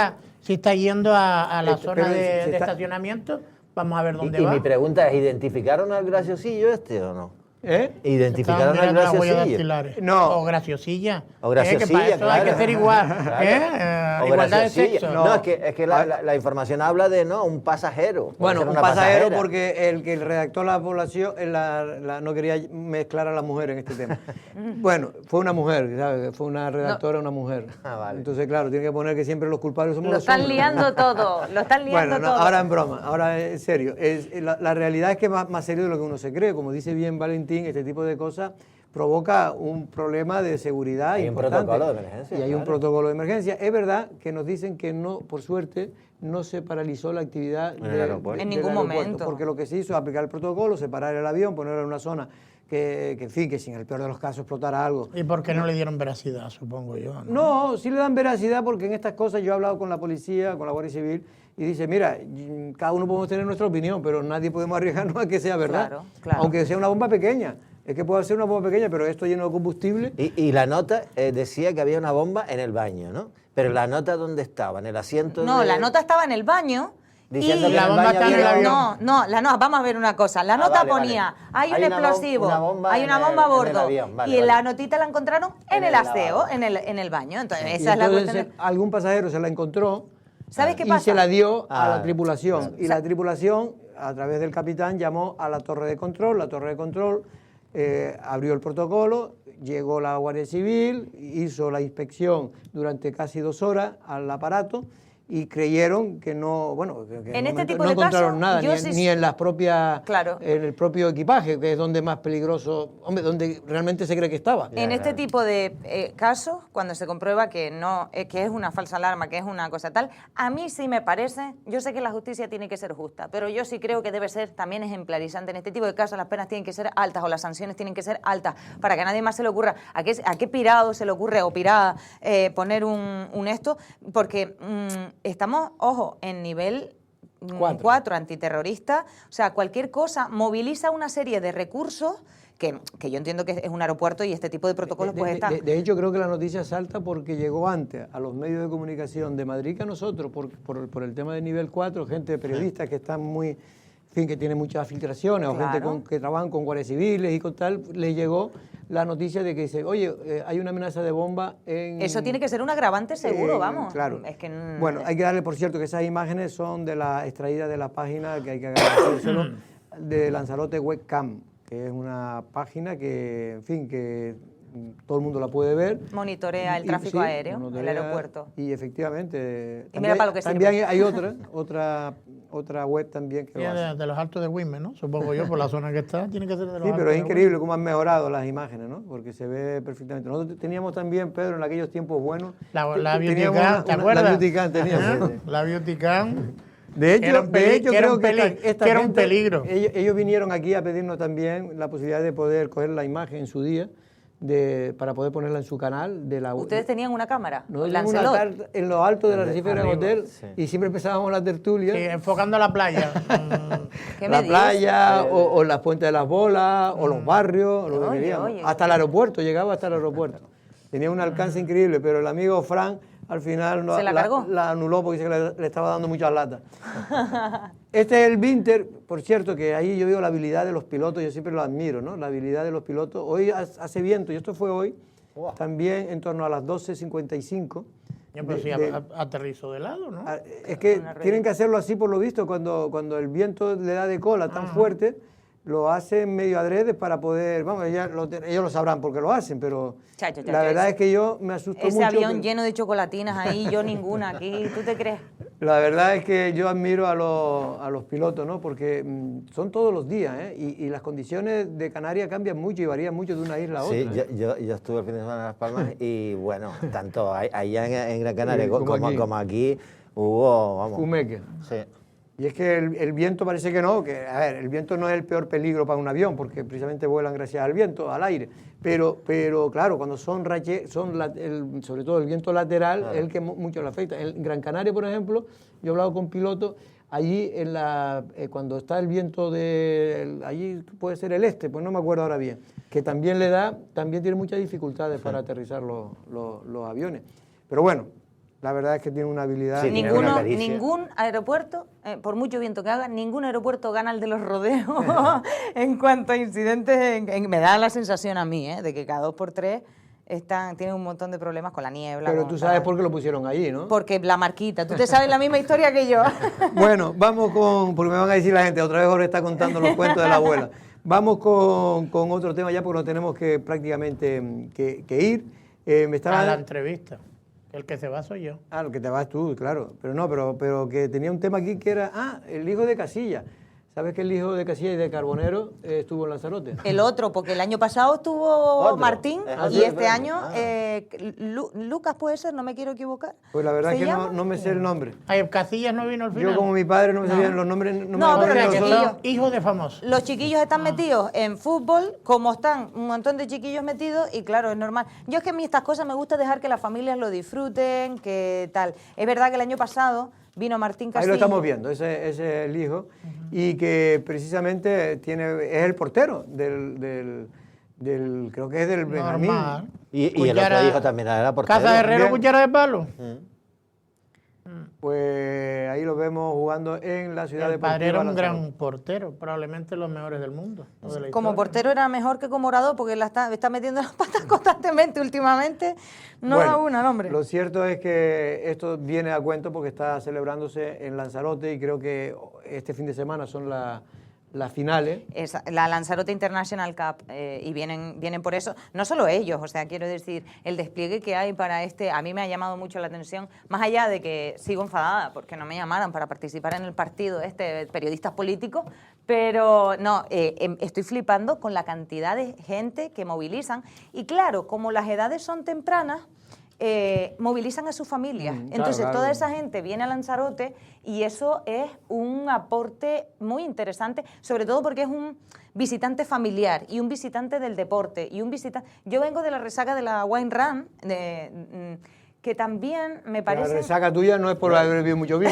Speaker 4: si está yendo a la
Speaker 2: Este,
Speaker 4: zona
Speaker 2: pero
Speaker 4: de,
Speaker 2: si
Speaker 4: de
Speaker 2: está-
Speaker 4: estacionamiento, vamos a ver dónde
Speaker 3: Y
Speaker 4: va.
Speaker 3: mi pregunta es, ¿identificaron al graciosillo este o no?
Speaker 2: ¿Eh?
Speaker 3: ¿Identificaron
Speaker 4: Estaban
Speaker 3: al
Speaker 4: mirando las huellas
Speaker 3: graciosillo?
Speaker 4: dactilares.
Speaker 2: No.
Speaker 4: O graciosilla.
Speaker 3: O graciosilla,
Speaker 4: que para eso hay que
Speaker 3: claro.
Speaker 4: ser igual.
Speaker 3: Claro.
Speaker 4: ¿Eh?
Speaker 3: O
Speaker 4: Igualdad de
Speaker 3: graciosillo.
Speaker 4: sexo.
Speaker 3: No, es que la información habla de un pasajero. Puede
Speaker 2: Bueno,
Speaker 3: ser
Speaker 2: un
Speaker 3: una
Speaker 2: pasajero
Speaker 3: pasajera.
Speaker 2: porque el que redactó la población no quería mezclar a la mujer en este tema. Bueno, fue una mujer, ¿sabes? Fue una redactora, una mujer.
Speaker 3: Ah, vale.
Speaker 2: Entonces, claro, tiene que poner que siempre los culpables somos
Speaker 5: Lo
Speaker 2: los
Speaker 5: están
Speaker 2: hombres.
Speaker 5: liando todo, lo están liando
Speaker 2: Bueno, no,
Speaker 5: todo.
Speaker 2: ahora en broma, ahora en serio. La realidad es que más serio de lo que uno se cree. Como dice bien Valentín, este tipo de cosas provoca un problema de seguridad
Speaker 3: Hay un
Speaker 2: importante.
Speaker 3: protocolo de emergencia,
Speaker 2: Y hay un
Speaker 3: claro.
Speaker 2: protocolo de emergencia. Es verdad que nos dicen que no, por suerte, no se paralizó la actividad
Speaker 3: En el aeropuerto.
Speaker 5: En
Speaker 2: del
Speaker 5: ningún
Speaker 2: aeropuerto,
Speaker 5: momento.
Speaker 2: porque lo que se hizo es aplicar el protocolo, separar el avión, ponerlo en una zona en fin, que si en el peor de los casos explotara algo.
Speaker 4: ¿Y por qué no le dieron veracidad, supongo yo? ¿no?
Speaker 2: No, sí le dan veracidad porque en estas cosas yo he hablado con la policía, con la Guardia Civil, y dice, mira, cada uno podemos tener nuestra opinión, pero nadie podemos arriesgarnos a que sea verdad.
Speaker 5: Claro, claro.
Speaker 2: Aunque sea una bomba pequeña. Es que puede ser una bomba pequeña, pero esto lleno de combustible.
Speaker 3: Y la nota decía que había una bomba en el baño, ¿no? Pero la nota, ¿dónde estaba? ¿En el asiento?
Speaker 5: No,
Speaker 3: de-
Speaker 5: la nota estaba en el baño.
Speaker 3: Diciendo
Speaker 5: y
Speaker 3: que
Speaker 4: la
Speaker 3: en el
Speaker 4: bomba
Speaker 3: baño
Speaker 4: está en
Speaker 3: había
Speaker 4: el
Speaker 3: una
Speaker 4: avión.
Speaker 3: bomba.
Speaker 5: No, vamos a ver una cosa. La nota
Speaker 3: vale,
Speaker 5: ponía,
Speaker 3: vale.
Speaker 5: hay un
Speaker 3: Hay una
Speaker 5: explosivo,
Speaker 3: bomba
Speaker 5: hay
Speaker 3: en
Speaker 5: una
Speaker 3: el-
Speaker 5: bomba a
Speaker 3: en el
Speaker 5: bordo.
Speaker 3: avión, vale,
Speaker 5: y
Speaker 3: vale.
Speaker 5: la notita la encontraron en el aseo, en el baño. Entonces,
Speaker 2: Y
Speaker 5: esa es la
Speaker 2: entonces
Speaker 5: cuestión.
Speaker 2: algún pasajero se la encontró.
Speaker 5: ¿Sabes qué
Speaker 2: y
Speaker 5: pasa?
Speaker 2: se la dio a
Speaker 3: Ah,
Speaker 2: la tripulación.
Speaker 3: claro.
Speaker 2: Y la tripulación, a través del capitán, llamó a la torre de control. La torre de control abrió el protocolo, llegó la Guardia Civil, hizo la inspección durante casi 2 horas al aparato y creyeron que no, bueno, que
Speaker 5: En
Speaker 2: el
Speaker 5: este
Speaker 2: momento
Speaker 5: tipo
Speaker 2: no
Speaker 5: de
Speaker 2: encontraron
Speaker 5: casos,
Speaker 2: nada,
Speaker 5: yo
Speaker 2: ni,
Speaker 5: sí-
Speaker 2: ni en las propias,
Speaker 5: Claro.
Speaker 2: en el propio equipaje, que es donde más peligroso, hombre, donde realmente se cree que estaba.
Speaker 5: En este tipo de casos, cuando se comprueba que no, que es una falsa alarma, que es una cosa tal, a mí sí me parece, yo sé que la justicia tiene que ser justa, pero yo sí creo que debe ser también ejemplarizante. En este tipo de casos las penas tienen que ser altas o las sanciones tienen que ser altas para que a nadie más se le ocurra. ¿A qué pirado se le ocurre o pirada poner un esto? Porque estamos, ojo, en nivel 4 antiterrorista, o sea, cualquier cosa moviliza una serie de recursos que yo entiendo que es un aeropuerto y este tipo de protocolos pues están.
Speaker 2: De hecho, creo que la noticia salta porque llegó antes a los medios de comunicación de Madrid que a nosotros, por el tema de nivel 4, gente periodistas que están muy, en fin, que tienen muchas filtraciones, o gente
Speaker 5: Claro.
Speaker 2: que trabajan con guardias civiles y con tal, le llegó la noticia de que dice, oye, hay una amenaza de bomba en...
Speaker 5: Eso tiene que ser un agravante seguro, vamos.
Speaker 2: Claro.
Speaker 5: Es que
Speaker 2: Bueno, hay que darle, por cierto, que esas imágenes son de extraídas de la página que hay que agradecérselo, de Lanzarote Webcam, que es una página que, en fin, que todo el mundo la puede ver.
Speaker 5: monitorea el
Speaker 2: Y-
Speaker 5: tráfico
Speaker 2: sí,
Speaker 5: aéreo, el
Speaker 2: monitorea,
Speaker 5: aeropuerto.
Speaker 2: Y efectivamente.
Speaker 5: Y mira para lo que
Speaker 2: también
Speaker 5: sirve.
Speaker 2: hay otra web también que
Speaker 4: Y
Speaker 2: lo hace.
Speaker 4: de los altos de Wilmer, ¿no? Supongo yo, por la zona que está, tiene que ser de los
Speaker 2: Sí,
Speaker 4: altos
Speaker 2: pero es
Speaker 4: de
Speaker 2: increíble cómo han mejorado las imágenes, ¿no? Porque se ve perfectamente. Nosotros teníamos también, Pedro, en aquellos tiempos buenos.
Speaker 4: La Beauty
Speaker 2: teníamos
Speaker 4: Cam, ¿te acuerdas?
Speaker 2: La Beauty Cam teníamos.
Speaker 4: Ajá,
Speaker 2: sí.
Speaker 4: La Beauty Cam.
Speaker 2: De hecho, creo que esta
Speaker 4: era un
Speaker 2: gente,
Speaker 4: peligro.
Speaker 2: Ellos vinieron aquí a pedirnos también la posibilidad de poder coger la imagen en su día para poder ponerla en su canal.
Speaker 5: ¿Ustedes tenían una cámara?
Speaker 2: Nosotros
Speaker 5: ¿La
Speaker 2: teníamos una
Speaker 5: Lancelot?
Speaker 2: carta en lo alto del arrecife del
Speaker 3: Arriba,
Speaker 2: hotel
Speaker 3: sí.
Speaker 2: y siempre empezábamos la tertulia.
Speaker 4: Sí, enfocando la playa.
Speaker 5: ¿Qué
Speaker 2: La
Speaker 5: me
Speaker 2: playa, o las puentes de las bolas, o los barrios, lo que
Speaker 5: Oye,
Speaker 2: queríamos.
Speaker 5: oye.
Speaker 2: Hasta el aeropuerto, llegaba hasta el aeropuerto. Tenía un alcance increíble, pero el amigo Fran al final
Speaker 5: ¿Se la cargó?
Speaker 2: la anuló porque dice que le estaba dando muchas latas. Este es el Vinter, por cierto, que ahí yo veo la habilidad de los pilotos, yo siempre lo admiro, ¿no? La habilidad de los pilotos. Hoy hace viento, y esto fue hoy, también en torno a las 12:55.
Speaker 4: Yo, pero si aterrizó de lado, ¿no?
Speaker 2: Es que tienen que hacerlo así por lo visto, cuando el viento le da de cola tan fuerte, lo hacen medio adrede para poder, vamos, ellos lo sabrán porque lo hacen, pero la verdad es que yo me asusto
Speaker 5: Ese
Speaker 2: mucho.
Speaker 5: avión lleno de chocolatinas ahí, yo ninguna aquí, ¿tú te crees?
Speaker 2: La verdad es que yo admiro a los pilotos, ¿no? Porque son todos los días, ¿eh? Y las condiciones de Canarias cambian mucho y varían mucho de una isla a otra.
Speaker 3: Sí,
Speaker 2: ¿eh?
Speaker 3: yo estuve el fin de semana en Las Palmas y bueno, tanto allá en Gran Canaria
Speaker 2: Sí,
Speaker 3: como aquí hubo, vamos.
Speaker 2: Fumeque.
Speaker 3: Sí.
Speaker 2: Y es que el viento parece que no, que a ver, el viento no es el peor peligro para un avión, porque precisamente vuelan gracias al viento, al aire. Pero claro, cuando son sobre todo el viento lateral, es el que mucho le afecta. En Gran Canaria, por ejemplo, yo he hablado con pilotos, allí cuando está el viento allí puede ser el este, pues no me acuerdo ahora bien, que también también tiene muchas dificultades para aterrizar los aviones. Pero bueno, la verdad es que tiene una habilidad.
Speaker 3: Sí, tiene una pericia.
Speaker 5: Ningún aeropuerto, por mucho viento que haga, ningún aeropuerto gana el de los rodeos en cuanto a incidentes. Me da la sensación a mí, de que cada 2 por 3 tienen un montón de problemas con la niebla.
Speaker 2: Pero tú sabes por qué lo pusieron allí, ¿no?
Speaker 5: Porque la marquita, tú te sabes la misma historia que yo.
Speaker 2: Bueno, vamos porque me van a decir la gente, otra vez Jorge está contando los cuentos de la abuela. Vamos con otro tema ya porque nos tenemos que prácticamente que ir.
Speaker 4: A la entrevista. El que se va soy yo.
Speaker 2: Ah, lo que te vas tú, claro. Pero que tenía un tema aquí que era, el hijo de Casilla. ¿Sabes que el hijo de Casilla y de Carbonero estuvo en Lanzarote?
Speaker 5: El otro, porque el año pasado estuvo
Speaker 3: ¿Otro?
Speaker 5: Martín
Speaker 3: Sí,
Speaker 5: y
Speaker 3: es
Speaker 5: este
Speaker 3: verdad.
Speaker 5: año Lucas puede ser, no me quiero equivocar.
Speaker 2: Pues la verdad
Speaker 5: ¿Se
Speaker 2: es que
Speaker 5: llama?
Speaker 2: no me sé el nombre.
Speaker 4: Ay, Casillas no vino al final.
Speaker 2: Yo como mi padre no me sabían los nombres, no
Speaker 5: No,
Speaker 2: me
Speaker 5: pero
Speaker 2: acuerdo
Speaker 5: los
Speaker 2: de
Speaker 5: chiquillos-
Speaker 2: otros.
Speaker 4: Hijo de famoso.
Speaker 5: Los chiquillos están metidos en fútbol, como están un montón de chiquillos metidos, y claro, es normal. Yo es que a mí estas cosas me gusta dejar que las familias lo disfruten, que tal. Es verdad que el año pasado vino Martín
Speaker 2: Ahí
Speaker 5: Castillo.
Speaker 2: lo estamos viendo, ese es el hijo, y que precisamente es el portero del creo que es del Benjamín.
Speaker 4: Normal.
Speaker 3: Y el
Speaker 4: Cuchara-
Speaker 3: otro hijo también era portero.
Speaker 4: Casa de Herrero,
Speaker 2: También.
Speaker 4: cuchara de palo.
Speaker 2: Pues ahí lo vemos jugando en la ciudad de
Speaker 4: El padre era un
Speaker 2: Lanzarote.
Speaker 4: gran portero, probablemente los mejores del mundo. o de la
Speaker 5: Como
Speaker 4: historia.
Speaker 5: portero era mejor que como orador, porque está metiendo las patas constantemente últimamente. No
Speaker 2: Bueno,
Speaker 5: da una, no, hombre.
Speaker 2: Lo cierto es que esto viene a cuento porque está celebrándose en Lanzarote y creo que este fin de semana son las finales.
Speaker 5: La Lanzarote International Cup y vienen por eso, no solo ellos, o sea, quiero decir, el despliegue que hay para a mí me ha llamado mucho la atención, más allá de que sigo enfadada porque no me llamaran para participar en el partido periodistas políticos, pero no, estoy flipando con la cantidad de gente que movilizan y claro, como las edades son tempranas, movilizan a sus familias. Entonces,
Speaker 2: claro.
Speaker 5: toda esa gente viene a Lanzarote y eso es un aporte muy interesante, sobre todo porque es un visitante familiar y un visitante del deporte. Yo vengo de la resaca de la Wine Run, que también me
Speaker 2: La
Speaker 5: parece...
Speaker 2: resaca tuya no es por haber bebido mucho vino.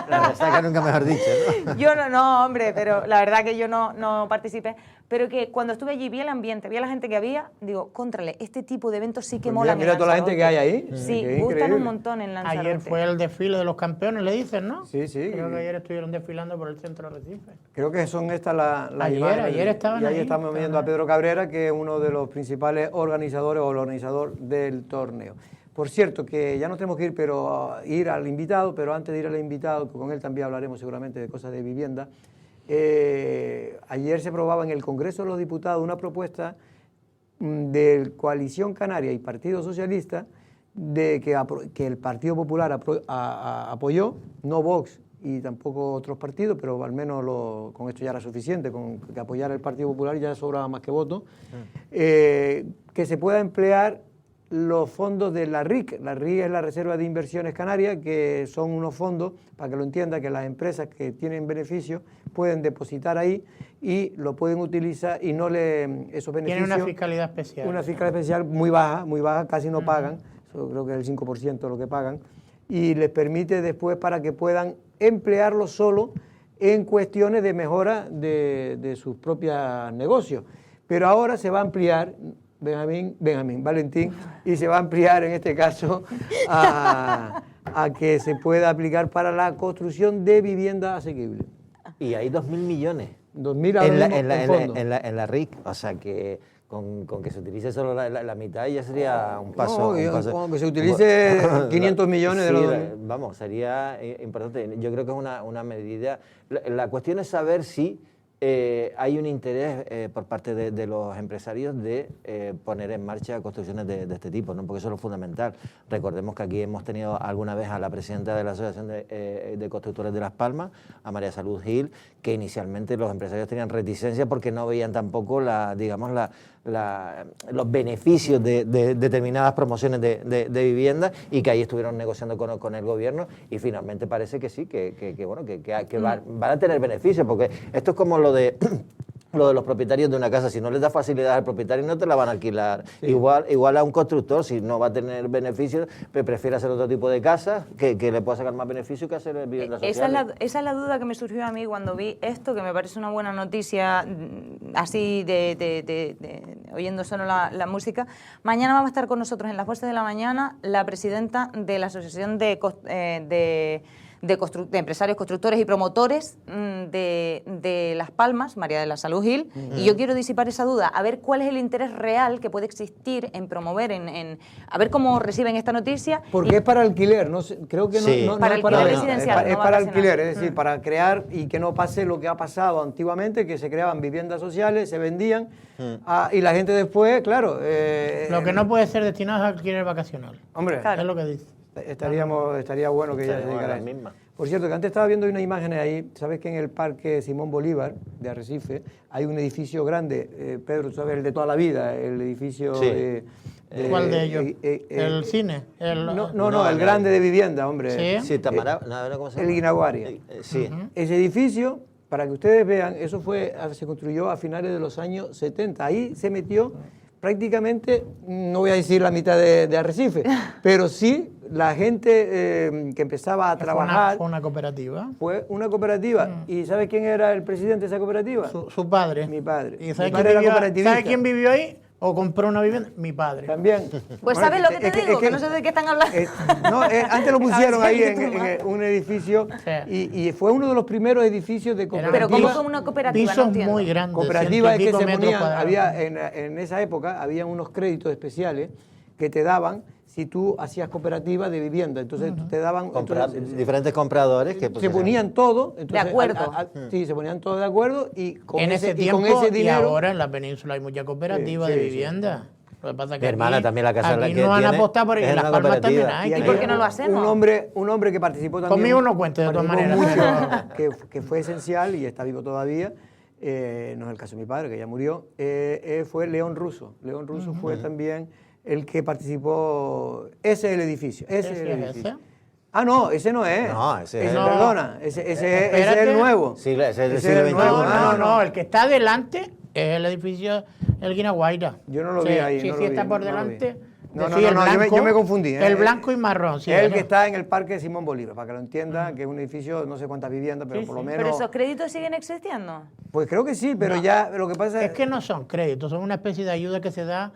Speaker 3: La resaca nunca mejor dicho, ¿no?
Speaker 5: Yo no, hombre, pero la verdad que yo no participé. Pero que cuando estuve allí vi el ambiente, vi a la gente que había, digo, contrale, este tipo de eventos sí que
Speaker 2: Pues
Speaker 5: molan.
Speaker 2: mira
Speaker 5: en
Speaker 2: toda la gente
Speaker 5: Lanzarote.
Speaker 2: que hay ahí.
Speaker 5: Sí,
Speaker 2: Qué
Speaker 5: gustan
Speaker 2: increíble.
Speaker 5: un montón en Lanzarote.
Speaker 4: Ayer fue el desfile de los campeones, le dicen, ¿no?
Speaker 2: Sí, sí.
Speaker 4: Creo que ayer estuvieron desfilando por el centro de Recife.
Speaker 2: Creo que son estas las
Speaker 4: Ayer-
Speaker 2: imágenes.
Speaker 4: ayer estaban
Speaker 2: y ahí
Speaker 4: ahí,
Speaker 2: estamos
Speaker 4: estaban
Speaker 2: viendo a
Speaker 4: ahí.
Speaker 2: Pedro Cabrera, que es uno de los principales organizadores o el organizador del torneo. Por cierto, que ya nos tenemos que ir, pero ir al invitado, pero antes de ir al invitado, que con él también hablaremos seguramente de cosas de vivienda. Ayer se aprobaba en el Congreso de los Diputados una propuesta de Coalición Canaria y Partido Socialista de que el Partido Popular apoyó, no Vox y tampoco otros partidos, pero al menos con esto ya era suficiente, con que apoyara el Partido Popular ya sobraba más que votos, que se pueda emplear los fondos de la RIC. La RIC es la Reserva de Inversiones Canarias, que son unos fondos, para que lo entienda, que las empresas que tienen beneficios pueden depositar ahí y lo pueden utilizar y no esos beneficios...
Speaker 4: Tiene una fiscalidad especial.
Speaker 2: Una fiscalidad especial muy baja, casi no pagan, eso creo que es el 5% lo que pagan, y les permite después para que puedan emplearlo solo en cuestiones de mejora de sus propios negocios. Pero ahora se va a ampliar, Valentín, y se va a ampliar en este caso a que se pueda aplicar para la construcción de vivienda asequible.
Speaker 3: Y hay 2.000 millones
Speaker 2: 2.000
Speaker 3: en la RIC, o sea que con que se utilice solo la mitad ya sería un paso.
Speaker 2: Con que se utilice 500 millones de
Speaker 3: sí,
Speaker 2: los...
Speaker 3: Vamos, sería importante. Yo creo que es una medida. La cuestión es saber si hay un interés por parte de los empresarios de poner en marcha construcciones de este tipo, ¿no? Porque eso es lo fundamental. Recordemos que aquí hemos tenido alguna vez a la presidenta de la Asociación de Constructores de Las Palmas, a María Salud Gil, que inicialmente los empresarios tenían reticencia porque no veían tampoco los beneficios de determinadas promociones de vivienda, y que ahí estuvieron negociando con el gobierno, y finalmente parece que sí, que van a tener beneficios, porque esto es como lo de los propietarios de una casa. Si no les da facilidad al propietario, no te la van a alquilar. Sí. Igual a un constructor, si no va a tener beneficios, prefiere hacer otro tipo de casa que le pueda sacar más beneficio que hacer viviendas sociales.
Speaker 5: Esa es la duda que me surgió a mí cuando vi esto, que me parece una buena noticia, así oyendo solo la música. Mañana va a estar con nosotros en las voces de la mañana la presidenta de la Asociación de empresarios, constructores y promotores de Las Palmas, María de la Salud Gil, y yo quiero disipar esa duda, a ver cuál es el interés real que puede existir en promover, a ver cómo reciben esta noticia.
Speaker 2: Porque es para alquiler, no sé, creo que
Speaker 5: sí.
Speaker 2: no
Speaker 5: Para
Speaker 2: es
Speaker 5: alquiler
Speaker 2: para
Speaker 5: residencial.
Speaker 2: Es para alquiler, es decir, para crear y que no pase lo que ha pasado antiguamente, que se creaban viviendas sociales, se vendían, y la gente después, claro...
Speaker 4: lo que no puede ser destinado a alquiler vacacional.
Speaker 2: Hombre,
Speaker 4: claro. Es lo que dice.
Speaker 2: Estaría bueno que ella se dedicara a eso. Por cierto, que antes estaba viendo unas imágenes ahí. Sabes que en el Parque Simón Bolívar de Arrecife hay un edificio grande, Pedro, tú sabes, el de toda la vida, el edificio...
Speaker 3: Sí.
Speaker 4: ¿Cuál de ellos? ¿El cine?
Speaker 2: No, el grande de vivienda, hombre.
Speaker 3: Sí, Tamara, ¿cómo se llama?
Speaker 2: El Guinaguaria.
Speaker 3: Sí.
Speaker 2: Ese edificio, para que ustedes vean, eso se construyó a finales de los años 70. Ahí se metió prácticamente, no voy a decir la mitad de Arrecife, pero sí la gente que empezaba a trabajar...
Speaker 4: ¿Fue una cooperativa?
Speaker 2: Fue una cooperativa. ¿Y sabes quién era el presidente de esa cooperativa?
Speaker 4: Su padre.
Speaker 2: Mi padre.
Speaker 4: ¿Y sabe quién vivió ahí? ¿O compró una vivienda? Mi padre.
Speaker 2: También.
Speaker 5: Pues ¿sabes lo que te digo? Que no sé de qué están hablando.
Speaker 2: Antes lo pusieron ahí en un edificio, sí. y fue uno de los primeros edificios de cooperativa.
Speaker 5: Pero ¿cómo fue una cooperativa?
Speaker 4: Pisos
Speaker 5: no
Speaker 4: muy grandes.
Speaker 2: Cooperativa es que se ponían, en esa época había unos créditos especiales que te daban si tú hacías cooperativa de vivienda. Entonces te daban...
Speaker 3: diferentes compradores que...
Speaker 2: se ponían todo...
Speaker 5: de acuerdo.
Speaker 2: Sí, se ponían todos de acuerdo y con
Speaker 4: ese tiempo,
Speaker 2: con ese dinero...
Speaker 4: Y ahora en la península hay mucha cooperativa de vivienda. Sí. Lo que pasa es que
Speaker 3: mi hermana también la casa
Speaker 4: aquí
Speaker 3: que
Speaker 4: no han
Speaker 3: tiene
Speaker 4: apostado por ahí. En Las Palmas también hay.
Speaker 5: ¿Y por qué no lo hacemos?
Speaker 2: Un hombre que participó también...
Speaker 4: Conmigo no cuente de todas maneras.
Speaker 2: Mucho, que fue esencial y está vivo todavía. No es el caso de mi padre, que ya murió. Fue León Russo. León Russo fue también... el que participó, ese es el edificio. Ese es el edificio.
Speaker 4: ¿Ese?
Speaker 2: Ah, no, ese no es.
Speaker 3: No, ese es.
Speaker 2: Perdona, ese es el nuevo.
Speaker 3: Sí, ese es el siglo XXI.
Speaker 4: No, el que está adelante es el edificio El Guinaguaira.
Speaker 2: Yo no lo vi ahí.
Speaker 4: Sí, está por delante.
Speaker 2: No, yo me confundí.
Speaker 4: El blanco y marrón, sí.
Speaker 2: Es el que está en el Parque Simón Bolívar, para que lo entiendan, que es un edificio, no sé cuántas viviendas, pero por lo menos...
Speaker 5: ¿Pero esos créditos siguen existiendo?
Speaker 2: Pues creo que sí, pero ya lo que pasa
Speaker 4: es que no son créditos, son una especie de ayuda que se da...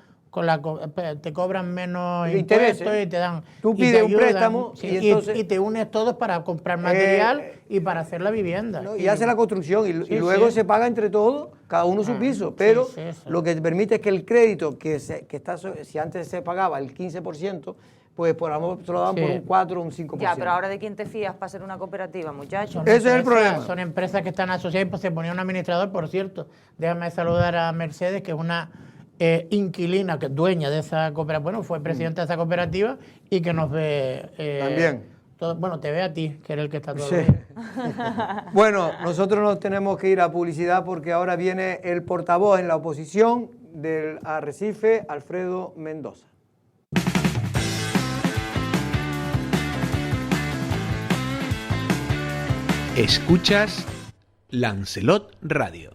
Speaker 4: te cobran menos
Speaker 2: intereses,
Speaker 4: impuestos y te dan...
Speaker 2: Tú pides un préstamo
Speaker 4: y te unes todos para comprar material y para hacer la vivienda.
Speaker 2: Y hace la construcción y luego se paga entre todos, cada uno su piso, pero lo que te permite es que el crédito, si antes se pagaba el 15%, pues por amor te lo dan por un 4 o un 5%.
Speaker 5: Ya, pero ahora ¿de quién te fías para ser una cooperativa, muchachos?
Speaker 2: Ese es el problema.
Speaker 4: Son empresas que están asociadas y pues se ponía un administrador, por cierto. Déjame saludar a Mercedes, que es una... inquilina, que es dueña de esa cooperativa, bueno, fue presidenta de esa cooperativa y que nos ve...
Speaker 2: también.
Speaker 4: Bueno, te ve a ti, que eres el que está todo
Speaker 2: sí. Bueno, nosotros nos tenemos que ir a publicidad porque ahora viene el portavoz en la oposición del Arrecife, Alfredo Mendoza.
Speaker 1: Escuchas Lancelot Radio.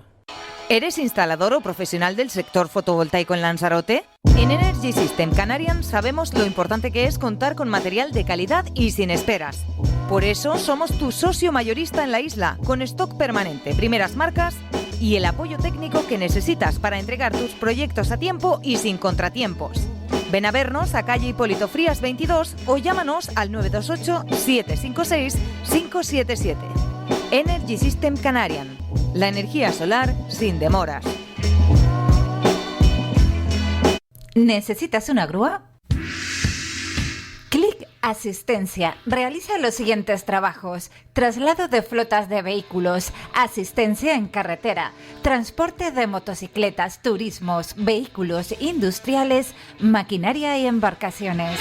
Speaker 5: ¿Eres instalador o profesional del sector fotovoltaico en Lanzarote? En Energy System Canarian sabemos lo importante que es contar con material de calidad y sin esperas. Por eso somos tu socio mayorista en la isla, con stock permanente, primeras marcas y el apoyo técnico que necesitas para entregar tus proyectos a tiempo y sin contratiempos. Ven a vernos a calle Hipólito Frías 22 o llámanos al 928-756-577. Energy System Canarian. La energía solar sin demoras.
Speaker 7: ¿Necesitas una grúa? Clic Asistencia realiza los siguientes trabajos: traslado de flotas de vehículos, asistencia en carretera, transporte de motocicletas, turismos, vehículos industriales, maquinaria y embarcaciones.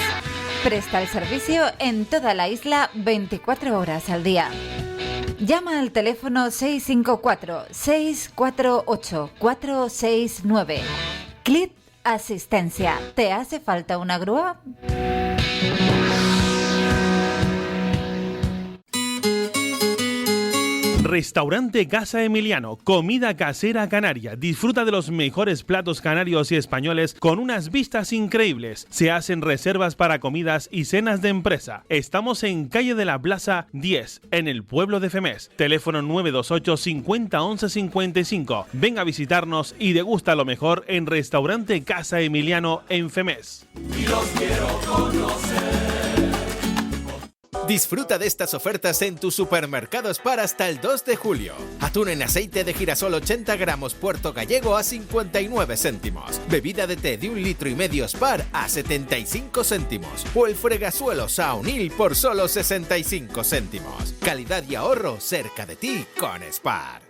Speaker 7: Presta el servicio en toda la isla 24 horas al día. Llama al teléfono 654-648-469. Clic Asistencia. ¿Te hace falta una grúa?
Speaker 8: Restaurante Casa Emiliano, comida casera canaria. Disfruta de los mejores platos canarios y españoles con unas vistas increíbles. Se hacen reservas para comidas y cenas de empresa. Estamos en calle de la Plaza 10, en el pueblo de Femés. Teléfono 928 50 11 55. Ven a visitarnos y degusta lo mejor en Restaurante Casa Emiliano en Femés.
Speaker 9: Y los quiero conocer.
Speaker 1: Disfruta de estas ofertas en tus supermercados Spar hasta el 2 de julio. Atún en aceite de girasol 80 gramos Puerto Gallego a 59 céntimos. Bebida de té de 1,5 litros Spar a 75 céntimos. O el fregasuelo Saunil por solo 65 céntimos. Calidad y ahorro cerca de ti con Spar.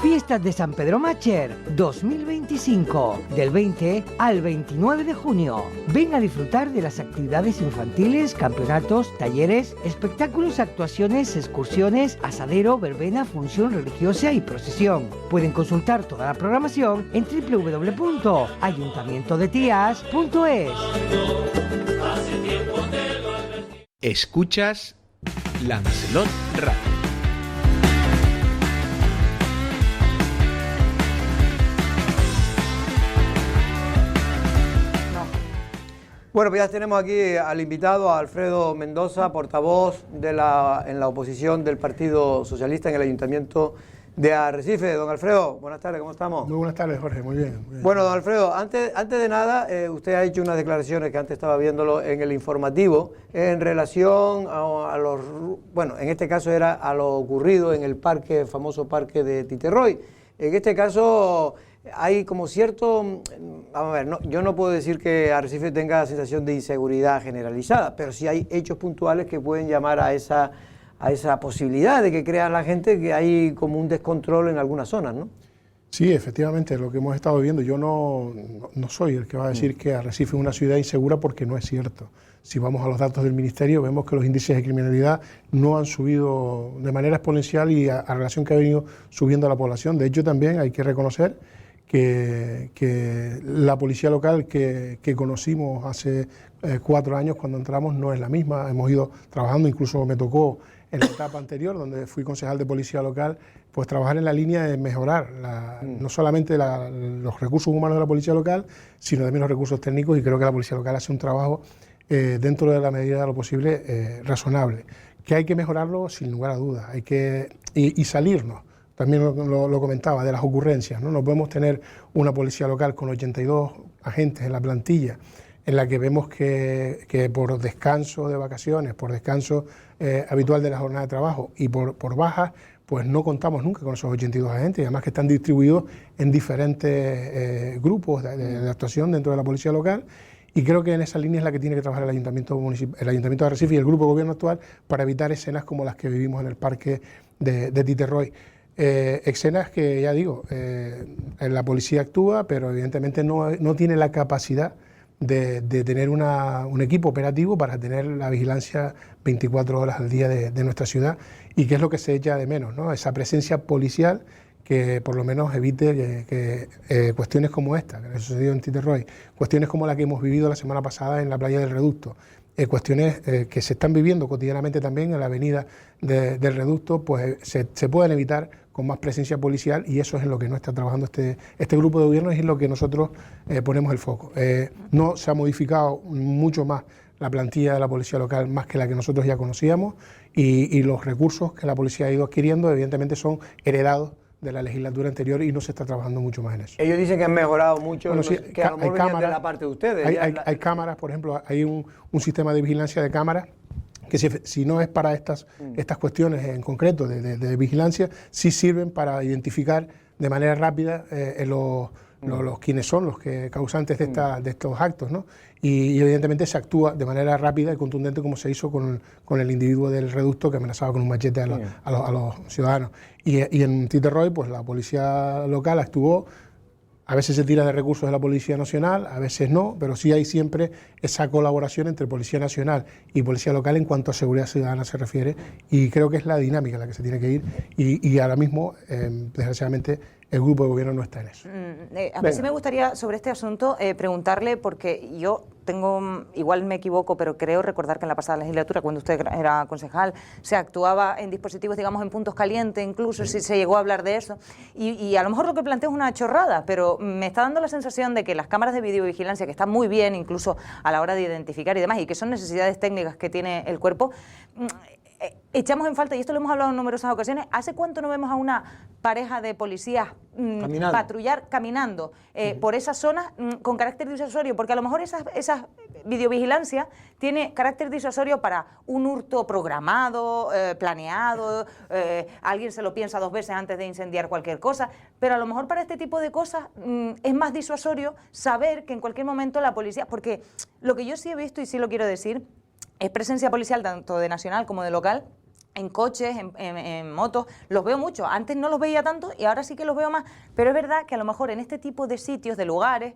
Speaker 10: Fiestas de San Pedro Macher 2025, del 20 al 29 de junio. Ven a disfrutar de las actividades infantiles, campeonatos, talleres, espectáculos, actuaciones, excursiones, asadero, verbena, función religiosa y procesión. Pueden consultar toda la programación en www.ayuntamientodetias.es.
Speaker 1: Escuchas Lancelot Radio.
Speaker 2: Bueno, pues ya tenemos aquí al invitado, a Alfredo Mendoza, portavoz en la oposición del Partido Socialista en el Ayuntamiento de Arrecife. Don Alfredo, buenas tardes, ¿cómo estamos?
Speaker 11: Muy buenas tardes, Jorge, muy bien.
Speaker 2: Bueno, don Alfredo, antes de nada, usted ha hecho unas declaraciones que antes estaba viéndolo en el informativo en relación a los, bueno, en este caso era a lo ocurrido en el famoso parque de Titerroy. En este caso hay como cierto, vamos a ver, yo no puedo decir que Arrecife tenga sensación de inseguridad generalizada, pero sí hay hechos puntuales que pueden llamar a esa posibilidad de que crea la gente que hay como un descontrol en algunas zonas, ¿no?
Speaker 11: Sí, efectivamente, lo que hemos estado viendo. Yo no soy el que va a decir que Arrecife es una ciudad insegura, porque no es cierto. Si vamos a los datos del Ministerio, vemos que los índices de criminalidad no han subido de manera exponencial y a relación que ha venido subiendo la población. De hecho, también hay que reconocer que la policía local que conocimos hace 4 años cuando entramos no es la misma. Hemos ido trabajando, incluso me tocó en la etapa anterior, donde fui concejal de policía local, pues trabajar en la línea de mejorar no solamente los recursos humanos de la policía local, sino también los recursos técnicos, y creo que la policía local hace un trabajo dentro de la medida de lo posible razonable. Que hay que mejorarlo sin lugar a dudas, y salirnos. También lo comentaba, de las ocurrencias, ¿no? No podemos tener una policía local con 82 agentes en la plantilla, en la que vemos que por descanso de vacaciones, por descanso habitual de la jornada de trabajo y por bajas, pues no contamos nunca con esos 82 agentes, y además que están distribuidos en diferentes grupos de actuación dentro de la policía local. Y creo que en esa línea es la que tiene que trabajar el Ayuntamiento de Arrecife y el Grupo de Gobierno actual, para evitar escenas como las que vivimos en el parque de Titerroy. Escenas que, ya digo, la policía actúa, pero evidentemente no tiene la capacidad de tener un equipo operativo para tener la vigilancia 24 horas al día de nuestra ciudad, y que es lo que se echa de menos, ¿no? Esa presencia policial que por lo menos evite que cuestiones como esta, que ha sucedido en Titerroy, cuestiones como la que hemos vivido la semana pasada en la playa del Reducto, cuestiones que se están viviendo cotidianamente también en la avenida del Reducto, pues se pueden evitar con más presencia policial, y eso es en lo que no está trabajando este grupo de gobierno y es en lo que nosotros ponemos el foco. No se ha modificado mucho más la plantilla de la policía local más que la que nosotros ya conocíamos, y los recursos que la policía ha ido adquiriendo evidentemente son heredados de la legislatura anterior y no se está trabajando mucho más en eso.
Speaker 2: Ellos dicen que han mejorado mucho,
Speaker 11: bueno, sí,
Speaker 2: que a lo mejor venían de la parte de ustedes.
Speaker 11: Hay cámaras, por ejemplo, hay un sistema de vigilancia de cámaras que si no es para estas cuestiones en concreto de vigilancia, sí sirven para identificar de manera rápida quiénes son los causantes de estos actos, ¿no? Y evidentemente se actúa de manera rápida y contundente, como se hizo con el individuo del Reducto que amenazaba con un machete a los ciudadanos. Y en Titerroy, pues la policía local actuó. A veces se tira de recursos de la Policía Nacional, a veces no, pero sí hay siempre esa colaboración entre Policía Nacional y Policía Local en cuanto a seguridad ciudadana se refiere, y creo que es la dinámica la que se tiene que ir, y ahora mismo, desgraciadamente, el grupo de gobierno no está en eso.
Speaker 5: A mí sí me gustaría sobre este asunto preguntarle, porque yo igual me equivoco, pero creo recordar que en la pasada legislatura, cuando usted era concejal, se actuaba en dispositivos, digamos, en puntos calientes, incluso si se llegó a hablar de eso, y a lo mejor lo que planteo es una chorrada, pero me está dando la sensación de que las cámaras de videovigilancia, que están muy bien incluso a la hora de identificar y demás, y que son necesidades técnicas que tiene el cuerpo, echamos en falta, y esto lo hemos hablado en numerosas ocasiones, ¿hace cuánto no vemos a una pareja de policías patrullar caminando por esas zonas con carácter disuasorio? Porque a lo mejor esa videovigilancia tiene carácter disuasorio para un hurto programado, planeado, alguien se lo piensa 2 veces antes de incendiar cualquier cosa, pero a lo mejor para este tipo de cosas es más disuasorio saber que en cualquier momento la policía, porque lo que yo sí he visto y sí lo quiero decir, es presencia policial tanto de nacional como de local, en coches, en motos, los veo mucho. Antes no los veía tanto y ahora sí que los veo más. Pero es verdad que a lo mejor en este tipo de sitios, de lugares,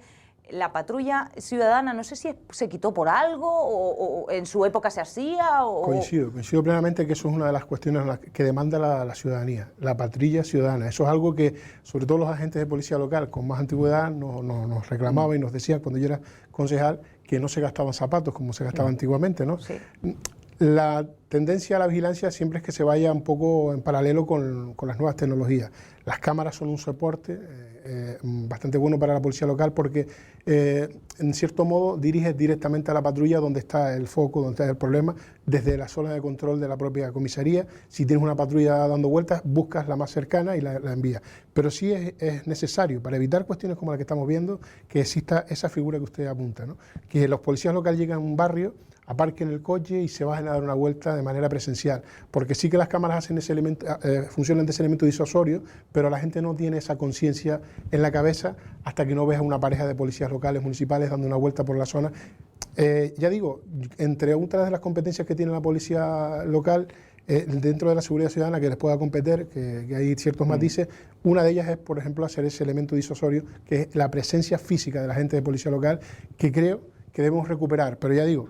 Speaker 5: la patrulla ciudadana, no sé si se quitó por algo o en su época se hacía.
Speaker 11: Coincido plenamente que eso es una de las cuestiones que demanda la ciudadanía, la patrulla ciudadana. Eso es algo que, sobre todo los agentes de policía local con más antigüedad, nos reclamaban y nos decían cuando yo era concejal que no se gastaban zapatos como se gastaba antiguamente, ¿no? Sí. La tendencia a la vigilancia siempre es que se vaya un poco en paralelo con las nuevas tecnologías. Las cámaras son un soporte bastante bueno para la policía local porque, en cierto modo, diriges directamente a la patrulla donde está el foco, donde está el problema, desde la zona de control de la propia comisaría. Si tienes una patrulla dando vueltas, buscas la más cercana y la envías. Pero sí es necesario, para evitar cuestiones como la que estamos viendo, que exista esa figura que usted apunta, ¿no? Que los policías locales lleguen a un barrio, aparquen el coche y se bajen a dar una vuelta de manera presencial, porque sí que las cámaras hacen ese elemento, funcionan de ese elemento disuasorio, pero la gente no tiene esa conciencia en la cabeza hasta que no ves a una pareja de policías locales, municipales, dando una vuelta por la zona. Ya digo, entre otras de las competencias que tiene la policía local, dentro de la seguridad ciudadana que les pueda competir, que hay ciertos matices, una de ellas es, por ejemplo, hacer ese elemento disuasorio, que es la presencia física de la gente de policía local, que creo que debemos recuperar, pero ya digo,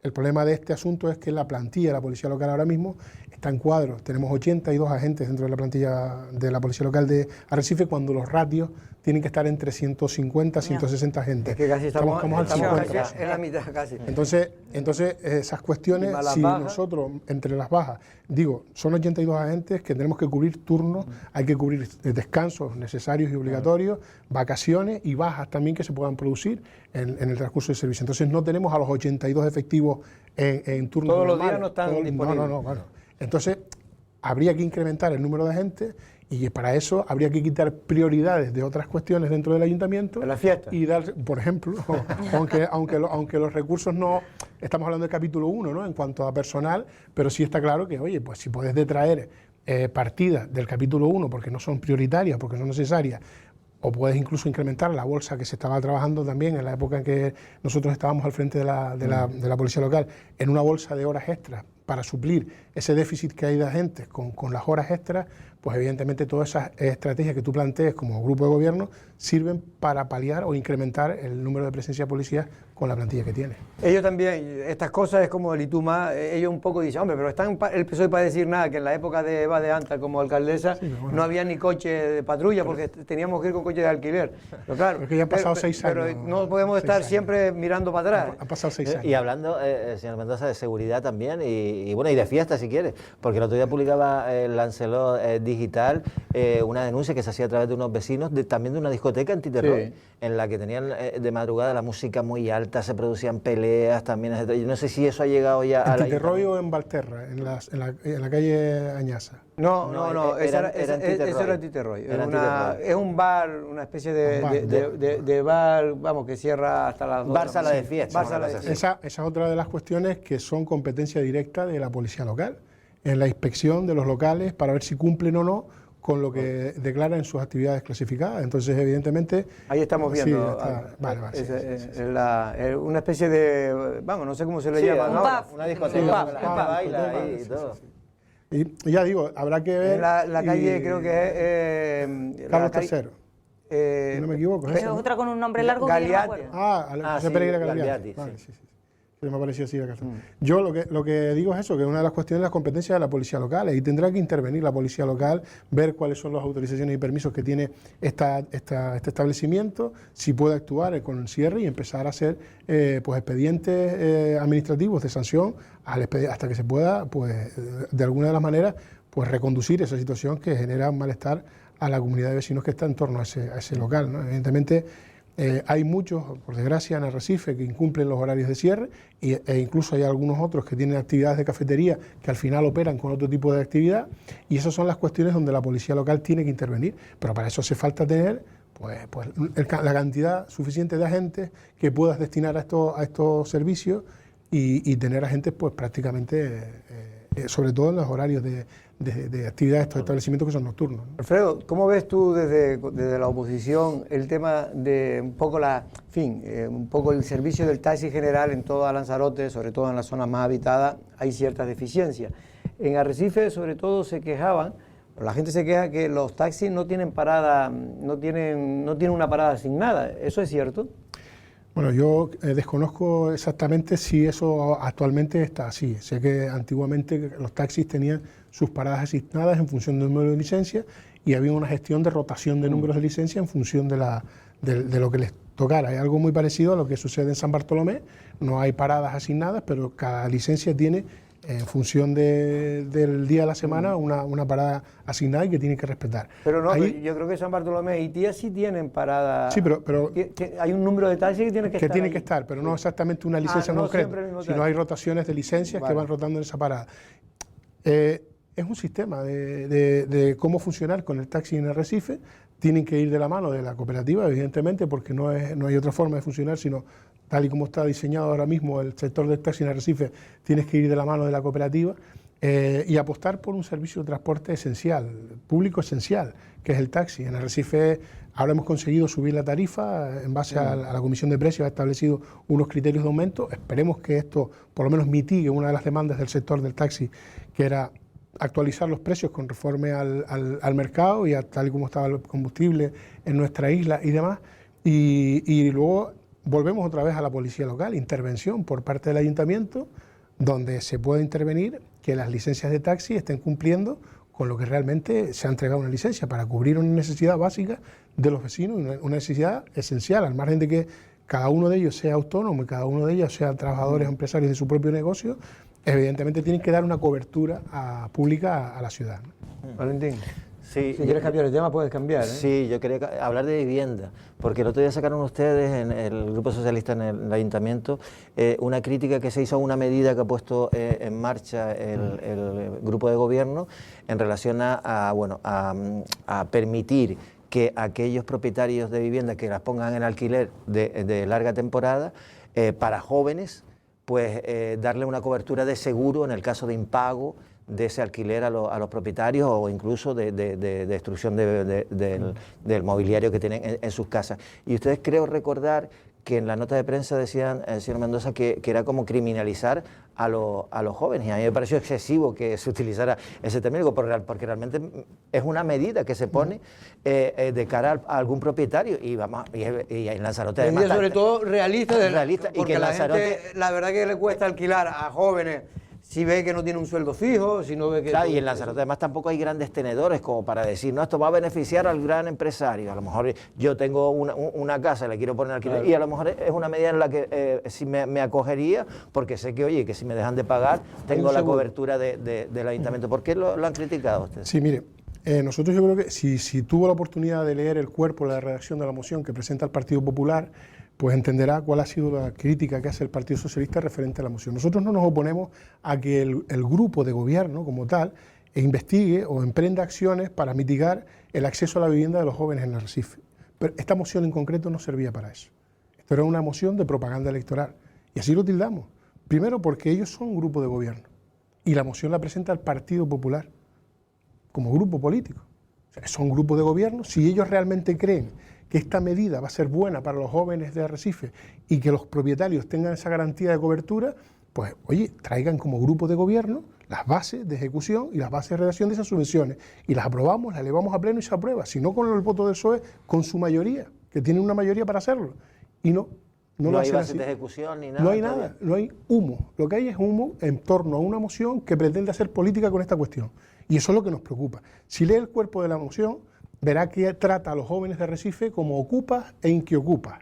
Speaker 11: el problema de este asunto es que la plantilla de la policía local ahora mismo está en cuadros. Tenemos 82 agentes dentro de la plantilla de la policía local de Arrecife, cuando los ratios tienen que estar entre 150 y 160 agentes.
Speaker 2: Es que casi estamos
Speaker 11: al 50%.
Speaker 2: En la mitad casi.
Speaker 11: Entonces esas cuestiones, si nosotros, entre las bajas, digo, son 82 agentes que tenemos que cubrir turnos, hay que cubrir descansos necesarios y obligatorios, vacaciones y bajas también que se puedan producir en el transcurso del servicio. Entonces no tenemos a los 82 efectivos en turnos
Speaker 2: todos
Speaker 11: normales.
Speaker 2: Los días no están disponibles.
Speaker 11: No, bueno. Entonces habría que incrementar el número de agentes y para eso habría que quitar prioridades de otras cuestiones dentro del ayuntamiento.
Speaker 2: ¿De la fiesta?
Speaker 11: Y dar, por ejemplo, aunque los recursos no, estamos hablando del capítulo 1, ¿no?, en cuanto a personal, pero sí está claro que, oye, pues si puedes detraer partidas del capítulo 1 porque no son prioritarias, porque no son necesarias, o puedes incluso incrementar la bolsa que se estaba trabajando también en la época en que nosotros estábamos al frente de la policía local, en una bolsa de horas extras para suplir ese déficit que hay de agentes con las horas extras, pues evidentemente todas esas estrategias que tú plantees como grupo de gobierno sirven para paliar o incrementar el número de presencia de policías con la plantilla que tiene.
Speaker 2: Ellos también, estas cosas es como el Ituma, ellos un poco dicen, hombre, pero están el PSOE para decir nada, que en la época de Eva de Anta como alcaldesa no había ni coche de patrulla porque teníamos que ir con coche de alquiler. Pero claro,
Speaker 11: es que ya han pasado 6 años.
Speaker 2: Pero no podemos estar siempre mirando para atrás.
Speaker 11: Ha pasado 6 años.
Speaker 3: Y hablando, señor Mendoza, de seguridad también y bueno, y de fiesta si quiere, porque el otro día publicaba el Lancelot Digital una denuncia que se hacía a través de unos vecinos también de una discoteca antiterror, en la que tenían de madrugada la música muy alta, se producían peleas también, etc. Yo no sé si eso ha llegado ya a la...
Speaker 11: ¿Antiterror o en Valterra, en la calle Añaza?
Speaker 2: No, eso era antiterror. Es un bar, una especie de bar, vamos, que cierra hasta las 2.
Speaker 3: Bar sala de fiesta.
Speaker 11: Esa es otra de las cuestiones que son competencia directa de la policía local, en la inspección de los locales para ver si cumplen o no con lo que declaran en sus actividades clasificadas. Entonces, evidentemente...
Speaker 2: Ahí estamos viendo. Una especie de... Vamos, no sé cómo se le llama.
Speaker 3: Una discoteca. Baila ahí y todo.
Speaker 11: Y ya digo, habrá que ver...
Speaker 2: La calle creo que es...
Speaker 11: Carlos III. Si no me equivoco.
Speaker 5: Es otra con un nombre largo.
Speaker 2: Galeati.
Speaker 11: José Pereira Galeati. Vale, sí. Me ha parecido así. Yo lo que digo es eso, que una de las cuestiones es la competencia de la policía local, y tendrá que intervenir la policía local, ver cuáles son las autorizaciones y permisos que tiene este establecimiento, si puede actuar con el cierre y empezar a hacer pues expedientes administrativos de sanción hasta que se pueda, pues de alguna de las maneras, pues reconducir esa situación que genera un malestar a la comunidad de vecinos que está en torno a ese local, ¿no? Evidentemente, hay muchos, por desgracia, en Arrecife que incumplen los horarios de cierre e incluso hay algunos otros que tienen actividades de cafetería que al final operan con otro tipo de actividad, y esas son las cuestiones donde la policía local tiene que intervenir, pero para eso hace falta tener pues la cantidad suficiente de agentes que puedas destinar a estos servicios y tener agentes pues prácticamente, sobre todo en los horarios de actividad de estos establecimientos que son nocturnos, ¿no?
Speaker 2: Alfredo, ¿cómo ves tú desde la oposición el tema de un poco un poco el servicio del taxi general en toda Lanzarote, sobre todo en las zonas más habitadas, hay ciertas deficiencias? En Arrecife, sobre todo, la gente se queja que los taxis no tienen parada, no tienen una parada asignada. ¿Eso es cierto?
Speaker 11: Bueno, yo desconozco exactamente si eso actualmente está así. Sé que antiguamente los taxis tenían sus paradas asignadas en función del número de licencias y había una gestión de rotación de números de licencia en función de lo que les tocara. Hay algo muy parecido a lo que sucede en San Bartolomé. No hay paradas asignadas, pero cada licencia tiene, en función del día de la semana, una parada asignada y que tiene que respetar.
Speaker 2: Pero no, yo creo que San Bartolomé y Tía sí tienen parada.
Speaker 11: Sí, pero
Speaker 2: hay un número de taxis que tiene que estar.
Speaker 11: Que tiene que estar, pero no exactamente una licencia concreta, sino hay rotaciones de licencias que van rotando en esa parada. Es un sistema de cómo funcionar con el taxi en Arrecife. Tienen que ir de la mano de la cooperativa, evidentemente, porque no hay otra forma de funcionar, sino tal y como está diseñado ahora mismo el sector del taxi en Arrecife, tienes que ir de la mano de la cooperativa y apostar por un servicio de transporte esencial, público esencial, que es el taxi. En Arrecife ahora hemos conseguido subir la tarifa en base a la Comisión de Precios, ha establecido unos criterios de aumento. Esperemos que esto por lo menos mitigue una de las demandas del sector del taxi, que era actualizar los precios conforme al mercado y a tal y como estaba el combustible en nuestra isla y demás. Y luego volvemos otra vez a la policía local, intervención por parte del ayuntamiento, donde se puede intervenir que las licencias de taxi estén cumpliendo con lo que realmente se ha entregado una licencia para cubrir una necesidad básica de los vecinos, una necesidad esencial, al margen de que cada uno de ellos sea autónomo y cada uno de ellos sea trabajadores o empresarios de su propio negocio. Evidentemente tienen que dar una cobertura pública a la ciudad, ¿no?
Speaker 2: Valentín.
Speaker 3: Sí,
Speaker 2: si quieres cambiar el tema, puedes cambiar, ¿eh?
Speaker 3: Sí, yo quería hablar de vivienda, porque el otro día sacaron ustedes, en el Grupo Socialista en el Ayuntamiento, una crítica que se hizo a una medida que ha puesto en marcha el Grupo de Gobierno en relación a permitir que aquellos propietarios de viviendas que las pongan en alquiler de larga temporada, para jóvenes, pues darle una cobertura de seguro en el caso de impago de ese alquiler a los propietarios o incluso de destrucción del mobiliario que tienen en sus casas. Y ustedes creo recordar que en la nota de prensa decían, señor Mendoza, que era como criminalizar a los jóvenes, y a mí me pareció excesivo que se utilizara ese término, porque realmente es una medida que se pone de cara a algún propietario, y en Lanzarote además...
Speaker 2: Y sobre todo realista,
Speaker 3: y que
Speaker 2: la
Speaker 3: Lanzarote,
Speaker 2: gente, la verdad que le cuesta alquilar a jóvenes si ve que no tiene un sueldo fijo, si no ve que...
Speaker 3: Claro, y en Lanzarote además tampoco hay grandes tenedores como para decir, no, esto va a beneficiar al gran empresario. A lo mejor yo tengo una casa, le quiero poner alquiler, claro, y a lo mejor es una medida en la que sí me acogería, porque sé que, oye, que si me dejan de pagar, tengo la cobertura del ayuntamiento. ¿Por qué lo han criticado ustedes?
Speaker 11: Sí, mire, nosotros yo creo que si tuvo la oportunidad de leer el cuerpo de la redacción de la moción que presenta el Partido Popular, pues entenderá cuál ha sido la crítica que hace el Partido Socialista referente a la moción. Nosotros no nos oponemos a que el grupo de gobierno como tal investigue o emprenda acciones para mitigar el acceso a la vivienda de los jóvenes en Arrecife. Pero esta moción en concreto no servía para eso. Esto era una moción de propaganda electoral. Y así lo tildamos. Primero porque ellos son un grupo de gobierno y la moción la presenta el Partido Popular como grupo político. O sea, son un grupo de gobierno. Si ellos realmente creen que esta medida va a ser buena para los jóvenes de Arrecife y que los propietarios tengan esa garantía de cobertura, pues oye, traigan como grupo de gobierno las bases de ejecución y las bases de redacción de esas subvenciones y las aprobamos, las elevamos a pleno y se aprueba, si no con el voto del PSOE, con su mayoría, que tienen una mayoría para hacerlo. Y no
Speaker 3: hay bases de ejecución ni nada.
Speaker 11: No hay nada, no hay humo. Lo que hay es humo en torno a una moción que pretende hacer política con esta cuestión. Y eso es lo que nos preocupa. Si lee el cuerpo de la moción, verá que trata a los jóvenes de Arrecife como ocupas e inquiocupas.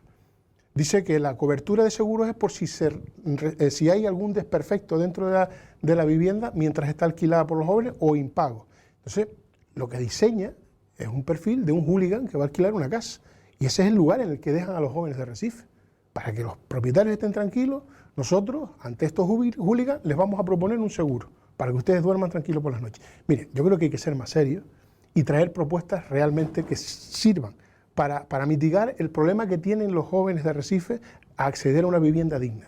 Speaker 11: Dice que la cobertura de seguros es por si hay algún desperfecto dentro de la vivienda mientras está alquilada por los jóvenes o impago. Entonces, lo que diseña es un perfil de un hooligan que va a alquilar una casa. Y ese es el lugar en el que dejan a los jóvenes de Arrecife. Para que los propietarios estén tranquilos, nosotros, ante estos hooligans, les vamos a proponer un seguro, para que ustedes duerman tranquilos por las noches. Miren, yo creo que hay que ser más serios y traer propuestas realmente que sirvan para mitigar el problema que tienen los jóvenes de Arrecife a acceder a una vivienda digna.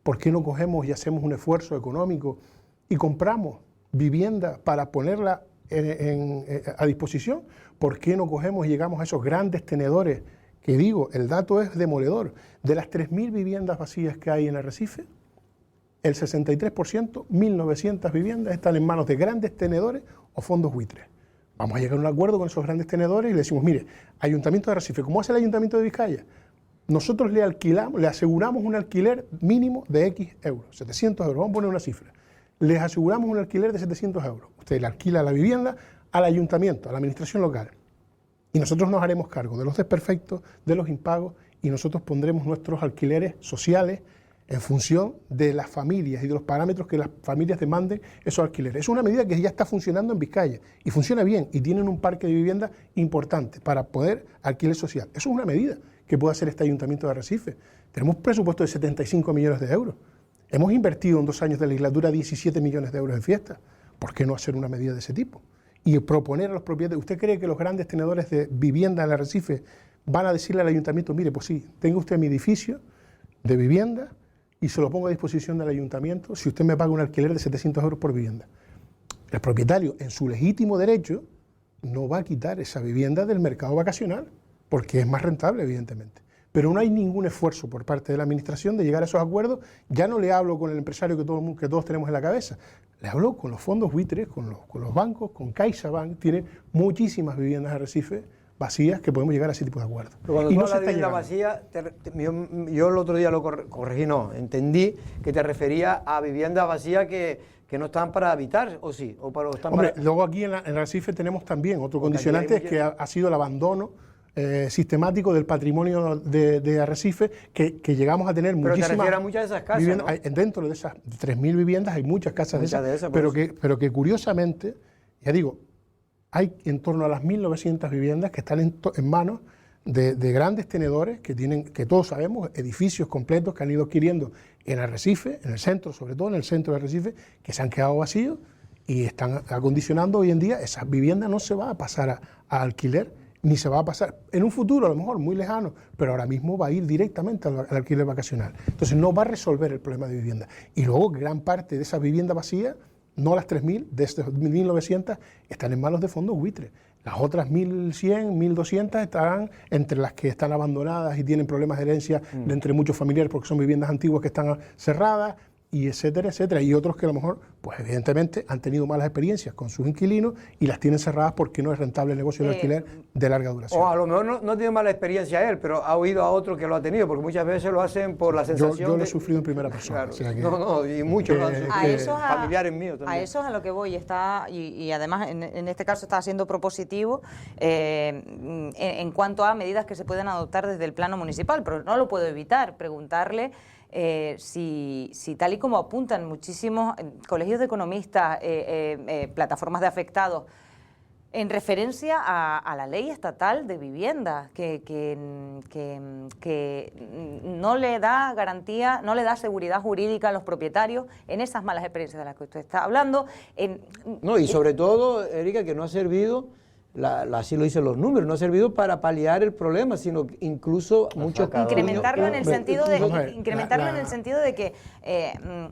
Speaker 11: ¿Por qué no cogemos y hacemos un esfuerzo económico y compramos vivienda para ponerla a disposición? ¿Por qué no cogemos y llegamos a esos grandes tenedores? Que digo, el dato es demoledor. De las 3.000 viviendas vacías que hay en Arrecife, el 63%, 1.900 viviendas, están en manos de grandes tenedores o fondos buitres. Vamos a llegar a un acuerdo con esos grandes tenedores y le decimos, mire, Ayuntamiento de Arrecife, ¿cómo hace el Ayuntamiento de Vizcaya? Nosotros le aseguramos un alquiler mínimo de X euros, 700 euros, vamos a poner una cifra. Les aseguramos un alquiler de 700 euros. Usted le alquila la vivienda al Ayuntamiento, a la Administración local. Y nosotros nos haremos cargo de los desperfectos, de los impagos, y nosotros pondremos nuestros alquileres sociales en función de las familias y de los parámetros que las familias demanden esos alquileres. Es una medida que ya está funcionando en Vizcaya y funciona bien y tienen un parque de vivienda importante para poder alquiler social. Eso es una medida que puede hacer este Ayuntamiento de Arrecife. Tenemos un presupuesto de 75 millones de euros. Hemos invertido en 2 años de legislatura 17 millones de euros en fiestas. ¿Por qué no hacer una medida de ese tipo? Y proponer a los propietarios. ¿Usted cree que los grandes tenedores de vivienda en Arrecife van a decirle al Ayuntamiento, mire, pues sí, tenga usted mi edificio de vivienda y se lo pongo a disposición del Ayuntamiento si usted me paga un alquiler de 700 euros por vivienda? El propietario, en su legítimo derecho, no va a quitar esa vivienda del mercado vacacional, porque es más rentable, evidentemente. Pero no hay ningún esfuerzo por parte de la Administración de llegar a esos acuerdos. Ya no le hablo con el empresario que todos tenemos en la cabeza, le hablo con los fondos buitres, con los bancos, con CaixaBank. Tiene muchísimas viviendas de Arrecife vacías que podemos llegar a ese tipo de acuerdos.
Speaker 2: Pero cuando tú hablas de vivienda vacía, yo el otro día lo corregí, entendí que te refería a viviendas vacías que no están para habitar, ¿o sí?
Speaker 11: Luego aquí en Arrecife tenemos también otro condicionante, que ha sido el abandono sistemático del patrimonio de Arrecife, que llegamos a tener muchísimas...
Speaker 2: Pero te refieres a muchas de esas casas,
Speaker 11: ¿no? Dentro de esas 3.000 viviendas hay muchas casas de esas, pero que curiosamente, ya digo, hay en torno a las 1.900 viviendas que están en manos de grandes tenedores que tienen, que todos sabemos, edificios completos que han ido adquiriendo en Arrecife, en el centro, sobre todo en el centro de Arrecife, que se han quedado vacíos y están acondicionando hoy en día. Esas viviendas no se va a pasar a alquiler, ni se va a pasar en un futuro, a lo mejor muy lejano, pero ahora mismo va a ir directamente al alquiler vacacional. Entonces no va a resolver el problema de vivienda. Y luego gran parte de esas viviendas vacías, no las 3.000, de estas 1.900, están en manos de fondos buitres. Las otras 1.100, 1.200 estarán entre las que están abandonadas y tienen problemas de herencia de entre muchos familiares porque son viviendas antiguas que están cerradas, y etcétera, etcétera. Y otros que a lo mejor, pues evidentemente, han tenido malas experiencias con sus inquilinos y las tienen cerradas porque no es rentable el negocio del alquiler de larga duración.
Speaker 2: O a lo mejor no tiene mala experiencia él, pero ha oído a otro que lo ha tenido, porque muchas veces lo hacen por la sensación
Speaker 11: Yo lo he sufrido en primera persona.
Speaker 2: Claro.
Speaker 11: O sea que,
Speaker 2: y muchos lo han sufrido,
Speaker 5: a
Speaker 2: familiares míos también.
Speaker 5: A eso es a lo que voy, y además en este caso está siendo propositivo en cuanto a medidas que se pueden adoptar desde el plano municipal, pero no lo puedo evitar preguntarle si tal y como apuntan muchísimos colegios de economistas, plataformas de afectados, en referencia a la ley estatal de vivienda, que no le da garantía, no le da seguridad jurídica a los propietarios en esas malas experiencias de las que usted está hablando.
Speaker 2: No, y sobre todo, Erika, que no ha servido, así lo dicen los números, no ha servido para paliar el problema, sino incluso muchos...
Speaker 5: Incrementarlo en el sentido de que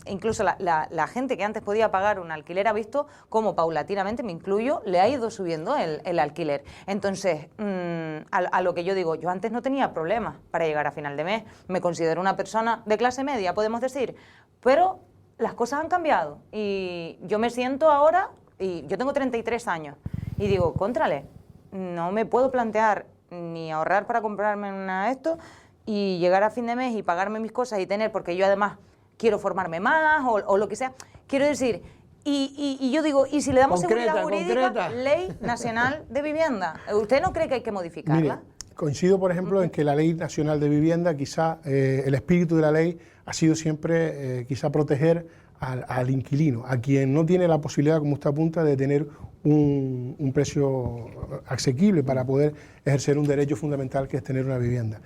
Speaker 5: incluso la gente que antes podía pagar un alquiler ha visto cómo paulatinamente, me incluyo, le ha ido subiendo el alquiler. Entonces, a lo que yo digo, yo antes no tenía problemas para llegar a final de mes, me considero una persona de clase media, podemos decir, pero las cosas han cambiado y yo me siento ahora, y yo tengo 33 años, y digo, contrale, no me puedo plantear ni ahorrar para comprarme esto y llegar a fin de mes y pagarme mis cosas y tener, porque yo además quiero formarme más o lo que sea. Quiero decir, y yo digo, ¿y si le damos seguridad jurídica? Ley Nacional de Vivienda. ¿Usted no cree que hay que modificarla?
Speaker 11: Mire, coincido, por ejemplo, en que la Ley Nacional de Vivienda, quizá el espíritu de la ley ha sido siempre quizá proteger al inquilino, a quien no tiene la posibilidad, como usted apunta, de tener un precio asequible para poder ejercer un derecho fundamental que es tener una vivienda.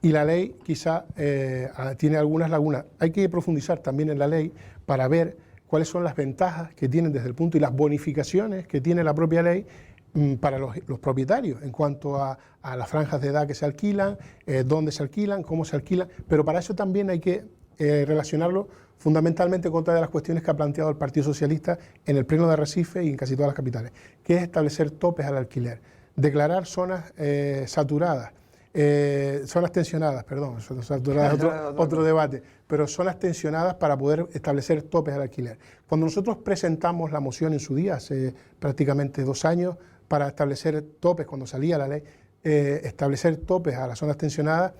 Speaker 11: Y la ley quizá tiene algunas lagunas. Hay que profundizar también en la ley para ver cuáles son las ventajas que tienen desde el punto y las bonificaciones que tiene la propia ley para los propietarios en cuanto a las franjas de edad que se alquilan, dónde se alquilan, cómo se alquilan, pero para eso también hay que relacionarlo fundamentalmente con otra de las cuestiones que ha planteado el Partido Socialista en el Pleno de Arrecife y en casi todas las capitales, que es establecer topes al alquiler, declarar zonas saturadas, zonas tensionadas, perdón, saturadas es otro debate, pero zonas tensionadas para poder establecer topes al alquiler. Cuando nosotros presentamos la moción en su día, hace prácticamente 2 años, para establecer topes, cuando salía la ley, establecer topes a las zonas tensionadas,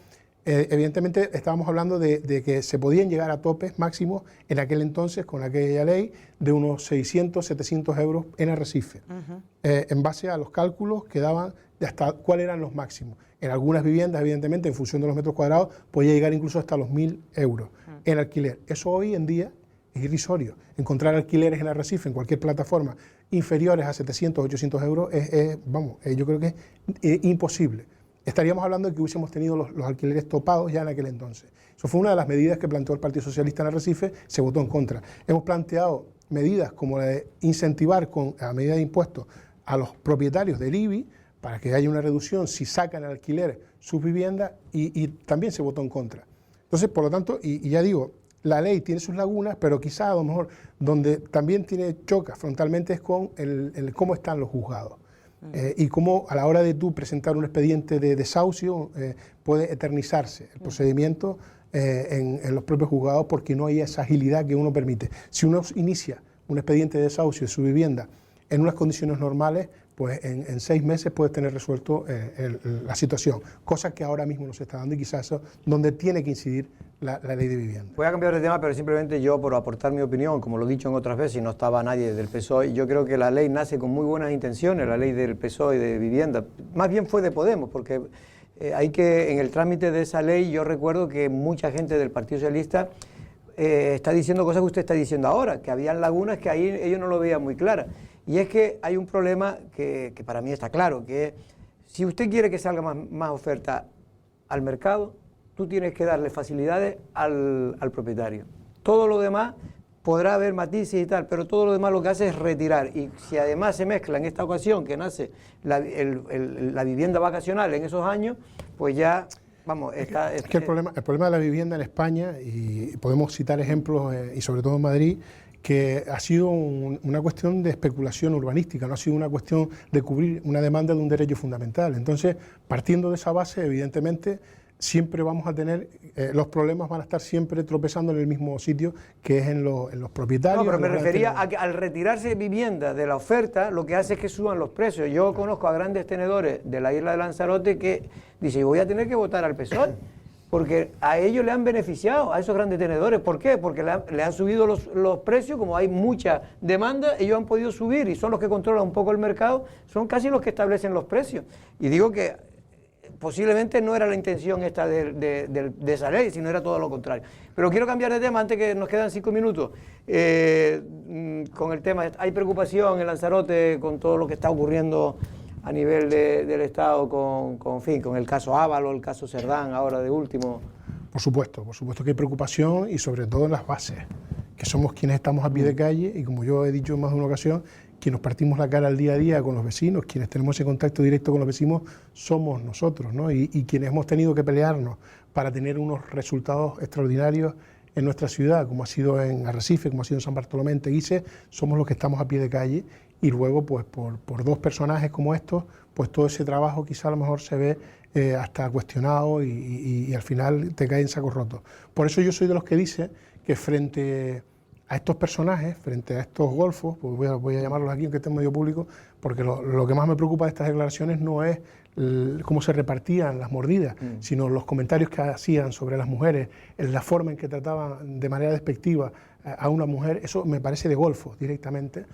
Speaker 11: evidentemente estábamos hablando de que se podían llegar a topes máximos en aquel entonces, con aquella ley, de unos 600, 700 euros en Arrecife, en base a los cálculos que daban de hasta cuáles eran los máximos. En algunas viviendas, evidentemente, en función de los metros cuadrados, podía llegar incluso hasta los 1.000 euros en alquiler. Eso hoy en día es irrisorio. Encontrar alquileres en Arrecife, en cualquier plataforma, inferiores a 700, 800 euros, yo creo que es imposible. Estaríamos hablando de que hubiésemos tenido los alquileres topados ya en aquel entonces. Eso fue una de las medidas que planteó el Partido Socialista en Arrecife, se votó en contra. Hemos planteado medidas como la de incentivar a medida de impuestos a los propietarios del IBI para que haya una reducción si sacan al alquiler sus viviendas y también se votó en contra. Entonces, por lo tanto, y ya digo, la ley tiene sus lagunas, pero quizá a lo mejor donde también choca frontalmente es con el cómo están los juzgados. Y cómo a la hora de tú presentar un expediente de desahucio puede eternizarse el procedimiento en los propios juzgados porque no hay esa agilidad que uno permite. Si uno inicia un expediente de desahucio de su vivienda en unas condiciones normales, pues en 6 meses puedes tener resuelto la situación, cosa que ahora mismo no se está dando y quizás eso es donde tiene que incidir la ley de vivienda.
Speaker 2: Voy a cambiar de tema, pero simplemente yo, por aportar mi opinión, como lo he dicho en otras veces, y no estaba nadie del PSOE, yo creo que la ley nace con muy buenas intenciones, la ley del PSOE de vivienda, más bien fue de Podemos, porque en el trámite de esa ley yo recuerdo que mucha gente del Partido Socialista está diciendo cosas que usted está diciendo ahora, que habían lagunas que ahí ellos no lo veían muy claras. Y es que hay un problema que para mí está claro, que si usted quiere que salga más oferta al mercado, tú tienes que darle facilidades al propietario. Todo lo demás podrá haber matices y tal, pero todo lo demás lo que hace es retirar. Y si además se mezcla en esta ocasión que nace la vivienda vacacional en esos años, pues ya... Vamos,
Speaker 11: es que el problema de la vivienda en España, y podemos citar ejemplos, y sobre todo en Madrid, que ha sido una cuestión de especulación urbanística, no ha sido una cuestión de cubrir una demanda de un derecho fundamental. Entonces, partiendo de esa base, evidentemente, siempre vamos a tener, los problemas van a estar siempre tropezando en el mismo sitio, que es en los propietarios.
Speaker 2: No, pero me refería a que al retirarse vivienda de la oferta, lo que hace es que suban los precios. Yo conozco a grandes tenedores de la isla de Lanzarote que dicen, voy a tener que votar al PSOE, porque a ellos le han beneficiado, a esos grandes tenedores. ¿Por qué? Porque le han subido los precios, como hay mucha demanda, ellos han podido subir y son los que controlan un poco el mercado, son casi los que establecen los precios. Y digo que posiblemente no era la intención esta de esa ley, sino era todo lo contrario. Pero quiero cambiar de tema antes que nos quedan 5 minutos. Con el tema, hay preocupación en Lanzarote con todo lo que está ocurriendo a nivel del Estado con el caso Ávalo, el caso Cerdán, ahora de último.
Speaker 11: Por supuesto que hay preocupación y sobre todo en las bases, que somos quienes estamos a pie de calle y, como yo he dicho en más de una ocasión, quienes nos partimos la cara al día a día con los vecinos, quienes tenemos ese contacto directo con los vecinos, somos nosotros, ¿no? Y quienes hemos tenido que pelearnos para tener unos resultados extraordinarios en nuestra ciudad, como ha sido en Arrecife, como ha sido en San Bartolomé, en Teguise, somos los que estamos a pie de calle, y luego, pues por dos personajes como estos, pues todo ese trabajo quizá a lo mejor se ve hasta cuestionado y al final te cae en saco roto. Por eso yo soy de los que dice que frente a estos personajes, frente a estos golfos, pues voy a llamarlos aquí, aunque esté en medio público, porque lo que más me preocupa de estas declaraciones no es cómo se repartían las mordidas, sino los comentarios que hacían sobre las mujeres, la forma en que trataban de manera despectiva a una mujer. Eso me parece de golfo directamente.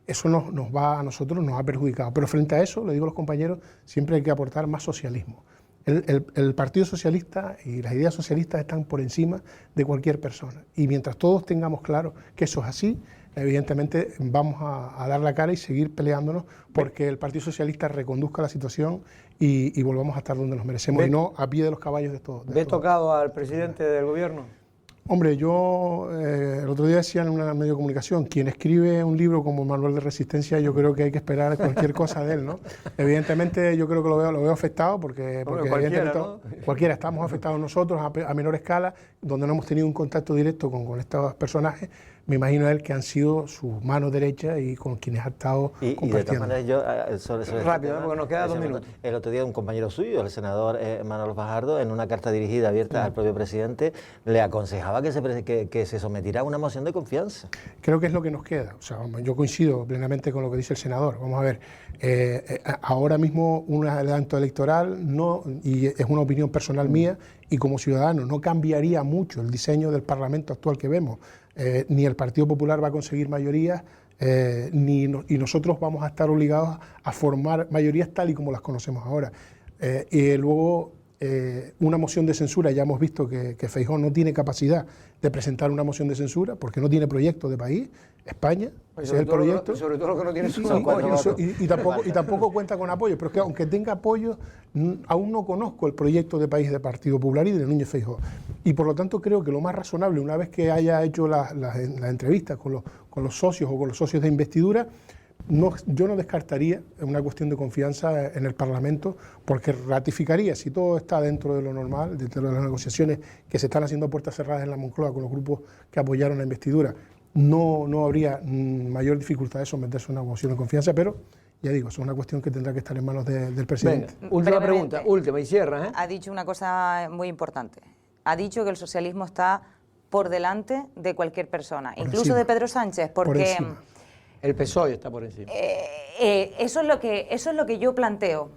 Speaker 11: Eso a nosotros nos ha perjudicado. Pero frente a eso, le digo a los compañeros, siempre hay que aportar más socialismo. El Partido Socialista y las ideas socialistas están por encima de cualquier persona. Y mientras todos tengamos claro que eso es así, evidentemente vamos a dar la cara y seguir peleándonos porque el Partido Socialista reconduzca la situación y volvamos a estar donde nos merecemos y no a pie de los caballos de todos.
Speaker 2: ¿Ves tocado al presidente del gobierno?
Speaker 11: Hombre, yo el otro día decía en una medio de comunicación, quien escribe un libro como Manual de Resistencia, yo creo que hay que esperar cualquier cosa de él, ¿no? Evidentemente yo creo que lo veo afectado porque
Speaker 2: cualquiera, ¿no?
Speaker 11: Cualquiera estamos afectados nosotros a menor escala, donde no hemos tenido un contacto directo con estos personajes. Me imagino a él que han sido sus manos derechas y con quienes ha estado compartiendo.
Speaker 3: Y de todas maneras yo...
Speaker 2: Rápido, porque nos queda 2 minutos.
Speaker 3: El otro día un compañero suyo, el senador Manuel Fajardo, en una carta dirigida abierta al propio presidente, le aconsejaba que se sometiera a una moción de confianza.
Speaker 11: Creo que es lo que nos queda. O sea, yo coincido plenamente con lo que dice el senador. Vamos a ver, ahora mismo un adelanto electoral, y es una opinión personal mía, y como ciudadano, no cambiaría mucho el diseño del Parlamento actual que vemos. Ni el Partido Popular va a conseguir mayorías, y nosotros vamos a estar obligados a formar mayorías tal y como las conocemos ahora. Y luego, una moción de censura, ya hemos visto que Feijóo no tiene capacidad de presentar una moción de censura porque no tiene proyecto de país. España, ese es el proyecto.
Speaker 2: Sobre todo lo que no tiene
Speaker 11: y tampoco cuenta con apoyo, pero es que aunque tenga apoyo, aún no conozco el proyecto de país del Partido Popular y de Núñez Feijóo. Y por lo tanto creo que lo más razonable, una vez que haya hecho las entrevistas con los socios o con los socios de investidura, yo no descartaría una cuestión de confianza en el Parlamento, porque ratificaría, si todo está dentro de lo normal, dentro de las negociaciones que se están haciendo a puertas cerradas en la Moncloa con los grupos que apoyaron la investidura, no habría mayor dificultad de someterse a una moción de confianza, pero ya digo, eso es una cuestión que tendrá que estar en manos del presidente.
Speaker 2: Venga, última pregunta, última y cierra.
Speaker 5: Ha dicho una cosa muy importante. Ha dicho que el socialismo está por delante de cualquier persona, incluso de Pedro Sánchez, porque...
Speaker 2: El PSOE está por encima.
Speaker 5: Eso es lo que yo planteo.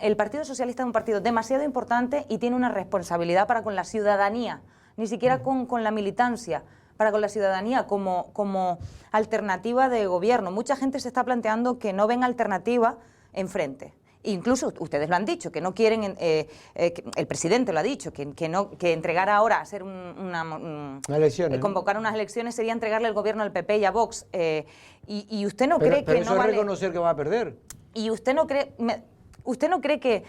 Speaker 5: El Partido Socialista es un partido demasiado importante y tiene una responsabilidad para con la ciudadanía, ni siquiera con la militancia, para con la ciudadanía como alternativa de gobierno. Mucha gente se está planteando que no ven alternativa enfrente. Incluso ustedes lo han dicho, que no quieren, el presidente lo ha dicho, que entregar ahora, hacer convocar unas elecciones sería entregarle el gobierno al PP y a Vox. Y usted no cree que
Speaker 2: pero
Speaker 5: no
Speaker 2: eso
Speaker 5: vale...
Speaker 2: es reconocer que va a perder.
Speaker 5: Y usted no cree que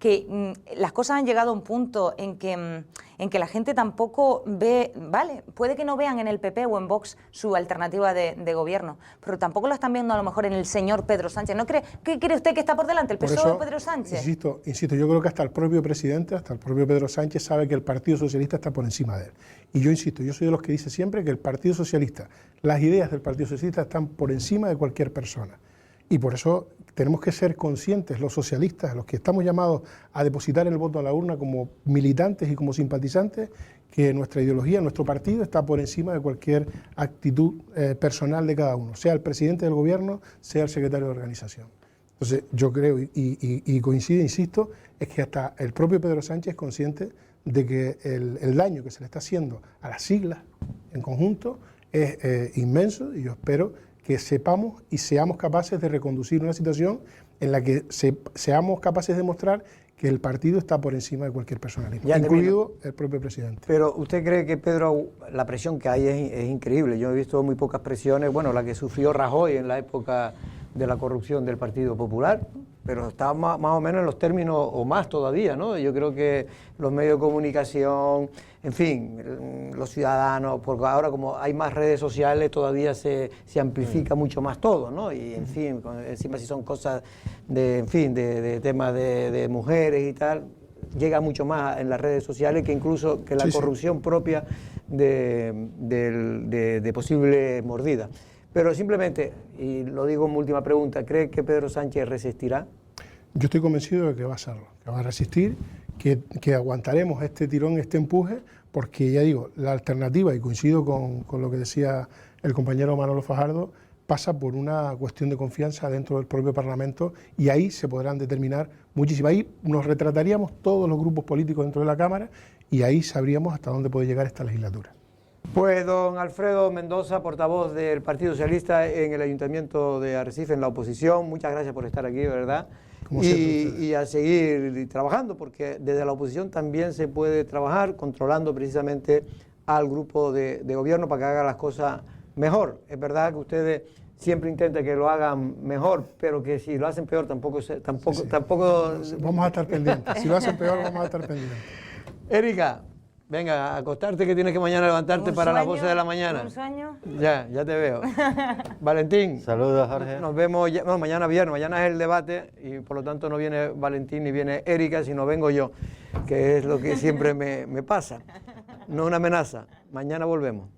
Speaker 5: que las cosas han llegado a un punto en que la gente tampoco ve, vale, puede que no vean en el PP o en Vox su alternativa de gobierno, pero tampoco lo están viendo a lo mejor en el señor Pedro Sánchez. ¿No cree? ¿Qué cree usted que está por delante, el PSOE o Pedro Sánchez?
Speaker 11: Insisto, yo creo que hasta el propio presidente, hasta el propio Pedro Sánchez sabe que el Partido Socialista está por encima de él. Y yo insisto, yo soy de los que dice siempre que el Partido Socialista, las ideas del Partido Socialista están por encima de cualquier persona. Y por eso tenemos que ser conscientes, los socialistas, los que estamos llamados a depositar el voto a la urna como militantes y como simpatizantes, que nuestra ideología, nuestro partido está por encima de cualquier actitud personal de cada uno, sea el presidente del gobierno, sea el secretario de organización. Entonces yo creo, y coincide, insisto, es que hasta el propio Pedro Sánchez es consciente de que el daño que se le está haciendo a las siglas en conjunto es inmenso, y yo espero que sepamos y seamos capaces de reconducir una situación en la que seamos capaces de mostrar que el partido está por encima de cualquier personalismo, incluido el propio presidente.
Speaker 2: Pero ¿usted cree que, Pedro, la presión que hay es increíble? Yo he visto muy pocas presiones, bueno, la que sufrió Rajoy en la época de la corrupción del Partido Popular, pero está más o menos en los términos, o más todavía, ¿no? Yo creo que los medios de comunicación, en fin, los ciudadanos, porque ahora como hay más redes sociales todavía se amplifica mucho más todo, ¿no? Y en fin, encima si son cosas de temas de mujeres y tal, llega mucho más en las redes sociales que incluso que la corrupción propia de posible mordida. Pero simplemente, y lo digo en última pregunta, ¿cree que Pedro Sánchez resistirá?
Speaker 11: Yo estoy convencido de que va a hacerlo, que va a resistir, que aguantaremos este tirón, este empuje, porque ya digo, la alternativa, y coincido con lo que decía el compañero Manolo Fajardo, pasa por una cuestión de confianza dentro del propio Parlamento, y ahí se podrán determinar muchísimo. Ahí nos retrataríamos todos los grupos políticos dentro de la Cámara, y ahí sabríamos hasta dónde puede llegar esta legislatura.
Speaker 2: Pues don Alfredo Mendoza, portavoz del Partido Socialista en el Ayuntamiento de Arrecife, en la oposición, muchas gracias por estar aquí, de verdad. Y a seguir trabajando, porque desde la oposición también se puede trabajar controlando precisamente al grupo de gobierno para que haga las cosas mejor. Es verdad que ustedes siempre intentan que lo hagan mejor, pero que si lo hacen peor tampoco...
Speaker 11: Vamos a estar pendientes, si lo hacen peor vamos a estar pendientes.
Speaker 2: Erika, venga, a acostarte, que tienes que mañana levantarte para las 12 de la mañana.
Speaker 5: ¿Un sueño?
Speaker 2: Ya te veo. Valentín.
Speaker 3: Saludos, Jorge.
Speaker 2: Nos vemos, mañana viernes, mañana es el debate y por lo tanto no viene Valentín ni viene Erika, sino vengo yo, que es lo que siempre me pasa. No es una amenaza. Mañana volvemos.